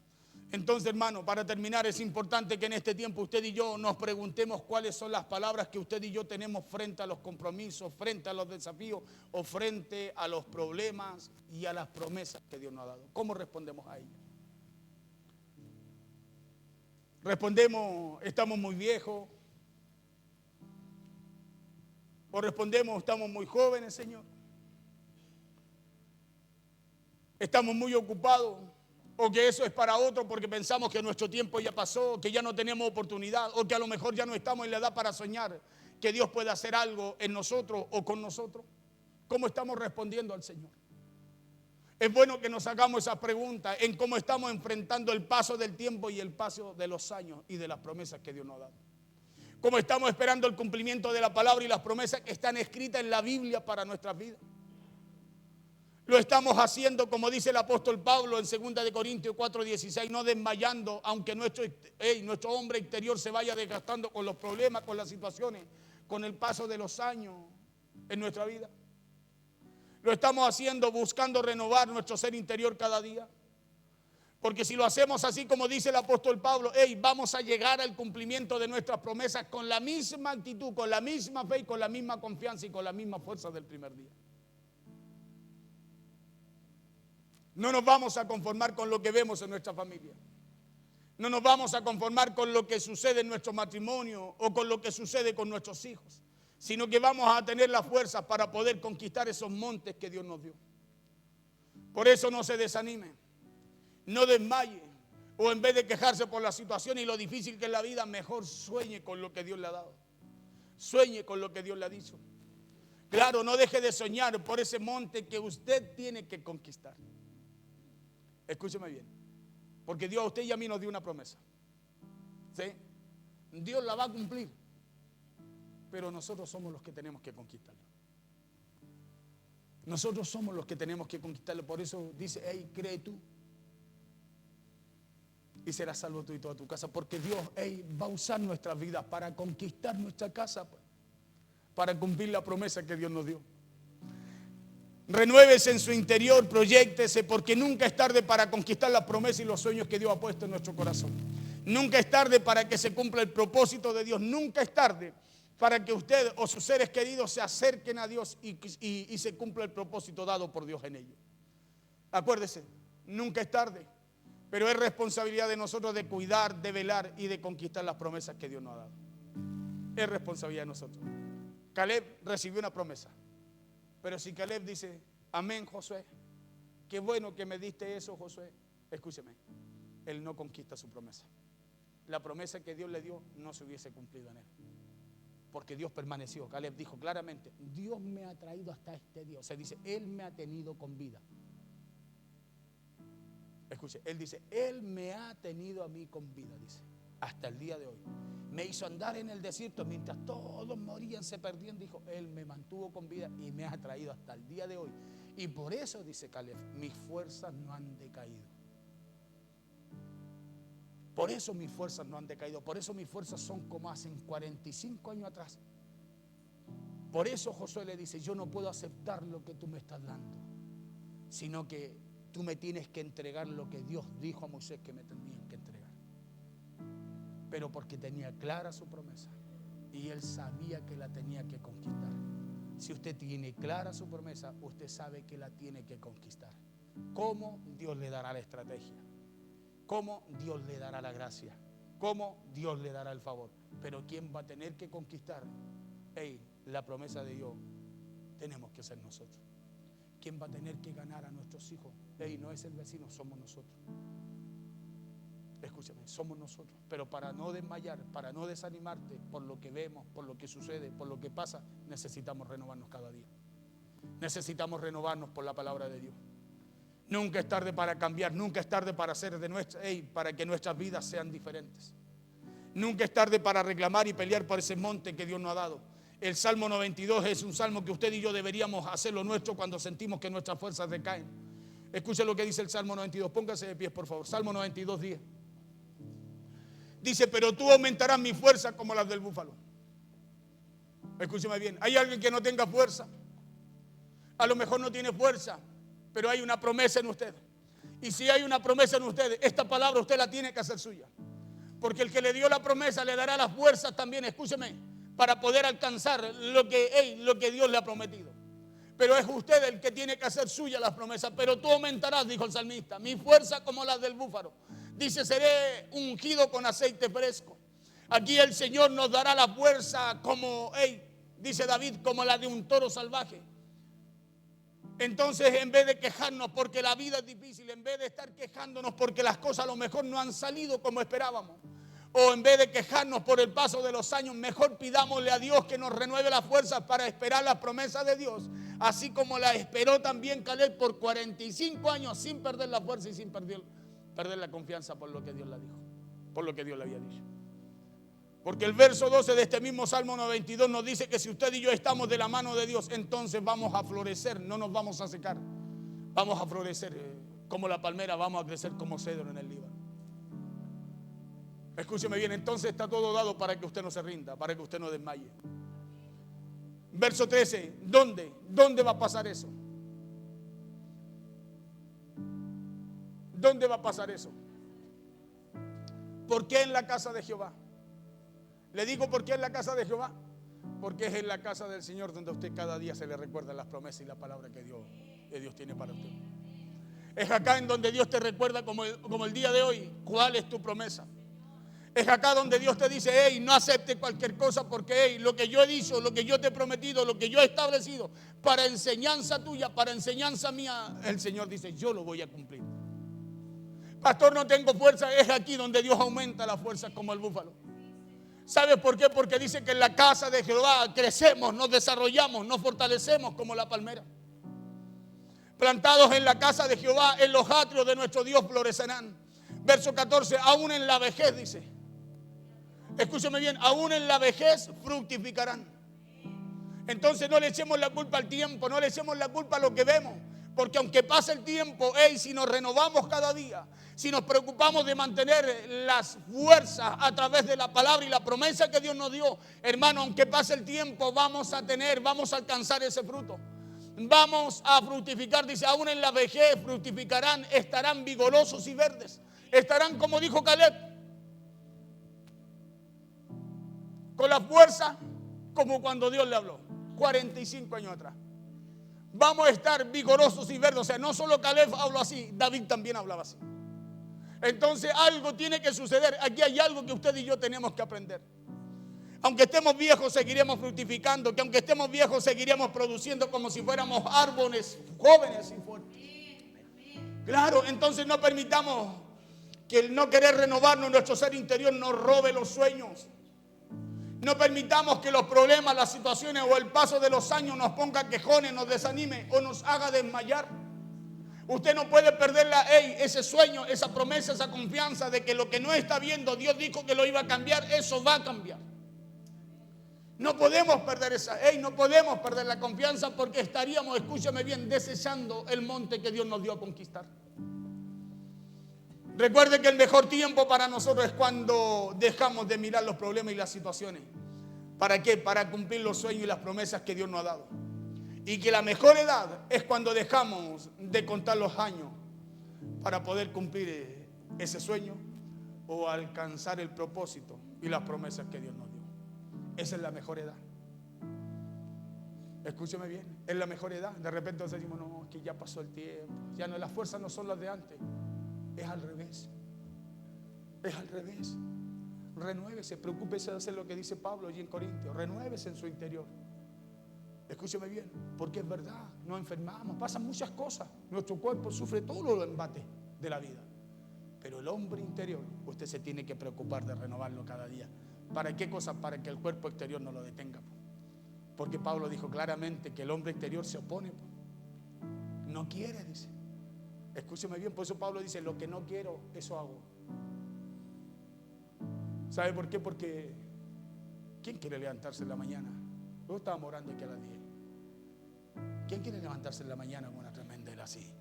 Entonces, hermano, para terminar, es importante que en este tiempo usted y yo nos preguntemos cuáles son las palabras que usted y yo tenemos frente a los compromisos, frente a los desafíos o frente a los problemas y a las promesas que Dios nos ha dado. ¿Cómo respondemos a ellas? Respondemos, estamos muy viejos. O respondemos, estamos muy jóvenes, Señor. Estamos muy ocupados. O que eso es para otro porque pensamos que nuestro tiempo ya pasó, que ya no tenemos oportunidad, o que a lo mejor ya no estamos en la edad para soñar que Dios pueda hacer algo en nosotros o con nosotros. ¿Cómo estamos respondiendo al Señor? Es bueno que nos hagamos esa pregunta en cómo estamos enfrentando el paso del tiempo y el paso de los años y de las promesas que Dios nos ha dado. Cómo estamos esperando el cumplimiento de la palabra y las promesas que están escritas en la Biblia para nuestras vidas. Lo estamos haciendo, como dice el apóstol Pablo en 2 Corintios 4:16, no desmayando, aunque nuestro hombre exterior se vaya desgastando con los problemas, con las situaciones, con el paso de los años en nuestra vida. Lo estamos haciendo buscando renovar nuestro ser interior cada día. Porque si lo hacemos así como dice el apóstol Pablo, vamos a llegar al cumplimiento de nuestras promesas con la misma actitud, con la misma fe y con la misma confianza y con la misma fuerza del primer día. No nos vamos a conformar con lo que vemos en nuestra familia. No nos vamos a conformar con lo que sucede en nuestro matrimonio o con lo que sucede con nuestros hijos, sino que vamos a tener la fuerza para poder conquistar esos montes que Dios nos dio. Por eso no se desanime, no desmaye, o en vez de quejarse por la situación y lo difícil que es la vida, mejor sueñe con lo que Dios le ha dado. Sueñe con lo que Dios le ha dicho. Claro, no deje de soñar por ese monte que usted tiene que conquistar. Escúcheme bien, porque Dios a usted y a mí nos dio una promesa. ¿Sí? Dios la va a cumplir, pero nosotros somos los que tenemos que conquistarlo. Nosotros somos los que tenemos que conquistarlo. Por eso dice, cree tú. y serás salvo tú y toda tu casa, porque Dios va a usar nuestras vidas para conquistar nuestra casa, para cumplir la promesa que Dios nos dio. Renuévese en su interior, proyéctese, porque nunca es tarde para conquistar la promesa y los sueños que Dios ha puesto en nuestro corazón. Nunca es tarde para que se cumpla el propósito de Dios. Nunca es tarde para que usted o sus seres queridos se acerquen a Dios y se cumpla el propósito dado por Dios en ellos. Acuérdese, nunca es tarde, pero es responsabilidad de nosotros de cuidar, de velar y de conquistar las promesas que Dios nos ha dado. Es responsabilidad de nosotros. Caleb recibió una promesa. Pero si Caleb dice, amén, Josué, qué bueno que me diste eso, Josué, escúcheme, él no conquista su promesa. La promesa que Dios le dio no se hubiese cumplido en él, porque Dios permaneció. Caleb dijo claramente, Dios me ha traído hasta este día. O sea, dice, Él me ha tenido con vida. Escuche, él dice, Él me ha tenido a mí con vida, dice, hasta el día de hoy. Me hizo andar en el desierto mientras todos morían, se perdían. Dijo, Él me mantuvo con vida y me ha traído hasta el día de hoy. Y por eso, dice Caleb, mis fuerzas no han decaído. Por eso mis fuerzas no han decaído. Por eso mis fuerzas son como hace 45 años atrás. Por eso Josué le dice, yo no puedo aceptar lo que tú me estás dando, sino que tú me tienes que entregar lo que Dios dijo a Moisés que me tenían que entregar. Pero porque tenía clara su promesa y él sabía que la tenía que conquistar. Si usted tiene clara su promesa, usted sabe que la tiene que conquistar. ¿Cómo? Dios le dará la estrategia. ¿Cómo? Dios le dará la gracia. ¿Cómo? Dios le dará el favor. Pero ¿quién va a tener que conquistar la promesa de Dios? Tenemos que ser nosotros. ¿Quién va a tener que ganar a nuestros hijos? No es el vecino, somos nosotros. Escúchame, somos nosotros. Pero para no desmayar, para no desanimarte por lo que vemos, por lo que sucede, por lo que pasa, necesitamos renovarnos cada día. Necesitamos renovarnos por la palabra de Dios. Nunca es tarde para cambiar, nunca es tarde para hacer para que nuestras vidas sean diferentes. Nunca es tarde para reclamar y pelear por ese monte que Dios nos ha dado. El Salmo 92 es un salmo que usted y yo deberíamos hacerlo nuestro cuando sentimos que nuestras fuerzas decaen. Escuche lo que dice el Salmo 92. Póngase de pies, por favor. Salmo 92, 10. Dice, pero tú aumentarás mi fuerza como las del búfalo. Escúcheme bien. ¿Hay alguien que no tenga fuerza? A lo mejor no tiene fuerza, pero hay una promesa en usted. Y si hay una promesa en usted, esta palabra usted la tiene que hacer suya. Porque el que le dio la promesa le dará las fuerzas también, escúcheme, para poder alcanzar lo que Dios le ha prometido. Pero es usted el que tiene que hacer suya las promesas. Pero tú aumentarás, dijo el salmista, mi fuerza como las del búfalo. Dice, seré ungido con aceite fresco. Aquí el Señor nos dará la fuerza como, dice David, como la de un toro salvaje. Entonces, en vez de quejarnos porque la vida es difícil, en vez de estar quejándonos porque las cosas a lo mejor no han salido como esperábamos, o en vez de quejarnos por el paso de los años, mejor pidámosle a Dios que nos renueve las fuerzas para esperar la promesa de Dios, así como la esperó también Caleb por 45 años sin perder la fuerza y sin perder la confianza por lo que Dios le dijo, por lo que Dios le había dicho. Porque el verso 12 de este mismo Salmo 92 nos dice que si usted y yo estamos de la mano de Dios, entonces vamos a florecer, no nos vamos a secar. Vamos a florecer como la palmera, vamos a crecer como cedro en el Líbano. Escúcheme bien, entonces está todo dado para que usted no se rinda, para que usted no desmaye. Verso 13, ¿dónde? ¿Dónde va a pasar eso? ¿Dónde va a pasar eso? ¿Por qué en la casa de Jehová? Le digo por qué en la casa de Jehová. Porque es en la casa del Señor donde a usted cada día se le recuerdan las promesas y la palabra que Dios tiene para usted. Es acá en donde Dios te recuerda como el día de hoy cuál es tu promesa. Es acá donde Dios te dice, no acepte cualquier cosa porque lo que yo he dicho, lo que yo te he prometido, lo que yo he establecido para enseñanza tuya, para enseñanza mía, el Señor dice, yo lo voy a cumplir. Pastor, no tengo fuerza. Es aquí donde Dios aumenta la fuerza como el búfalo. ¿Sabe por qué? Porque dice que en la casa de Jehová crecemos, nos desarrollamos, nos fortalecemos como la palmera. Plantados en la casa de Jehová, en los atrios de nuestro Dios florecerán. Verso 14, aún en la vejez, dice. Escúcheme bien, aún en la vejez fructificarán. Entonces no le echemos la culpa al tiempo, no le echemos la culpa a lo que vemos. Porque aunque pase el tiempo, si nos renovamos cada día, si nos preocupamos de mantener las fuerzas a través de la palabra y la promesa que Dios nos dio, hermano, aunque pase el tiempo, vamos a alcanzar ese fruto. Vamos a fructificar, dice, aún en la vejez fructificarán, estarán vigorosos y verdes. Estarán, como dijo Caleb, con la fuerza como cuando Dios le habló, 45 años atrás. Vamos a estar vigorosos y verdes. O sea, no solo Caleb habló así, David también hablaba así. Entonces algo tiene que suceder. Aquí hay algo que usted y yo tenemos que aprender. Aunque estemos viejos, seguiremos fructificando. Que aunque estemos viejos, seguiremos produciendo como si fuéramos árboles jóvenes y fuertes. Claro, entonces no permitamos que el no querer renovarnos, nuestro ser interior, nos robe los sueños. No permitamos que los problemas, las situaciones o el paso de los años nos ponga quejones, nos desanime o nos haga desmayar. Usted no puede perder ese sueño, esa promesa, esa confianza de que lo que no está viendo, Dios dijo que lo iba a cambiar, eso va a cambiar. No podemos perder no podemos perder la confianza porque estaríamos, escúchame bien, desechando el monte que Dios nos dio a conquistar. Recuerde que el mejor tiempo para nosotros es cuando dejamos de mirar los problemas y las situaciones. ¿Para qué? Para cumplir los sueños y las promesas que Dios nos ha dado. Y que la mejor edad es cuando dejamos de contar los años para poder cumplir ese sueño o alcanzar el propósito y las promesas que Dios nos dio. Esa es la mejor edad. Escúcheme bien, es la mejor edad. De repente nos decimos, no, es que ya pasó el tiempo. Ya no, las fuerzas no son las de antes. Es al revés. Es al revés. Renuévese, preocúpese de hacer lo que dice Pablo allí en Corintios. Renuévese en su interior. Escúcheme bien, porque es verdad, nos enfermamos, pasan muchas cosas. Nuestro cuerpo sufre todos los embates de la vida. Pero el hombre interior, usted se tiene que preocupar de renovarlo cada día. ¿Para qué cosa? Para que el cuerpo exterior no lo detenga. Porque Pablo dijo claramente que el hombre exterior se opone. No quiere, dice. Escúcheme bien, por eso Pablo dice, lo que no quiero, eso hago. ¿Sabe por qué? Porque ¿quién quiere levantarse en la mañana? Yo estaba orando aquí a las 10. ¿Quién quiere levantarse en la mañana con una tremenda era así?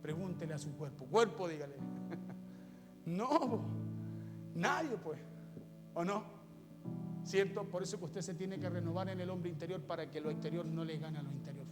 Pregúntele a su cuerpo. Cuerpo, dígale. No, nadie pues. ¿O no? ¿Cierto? Por eso que usted se tiene que renovar en el hombre interior para que lo exterior no le gane a lo interior.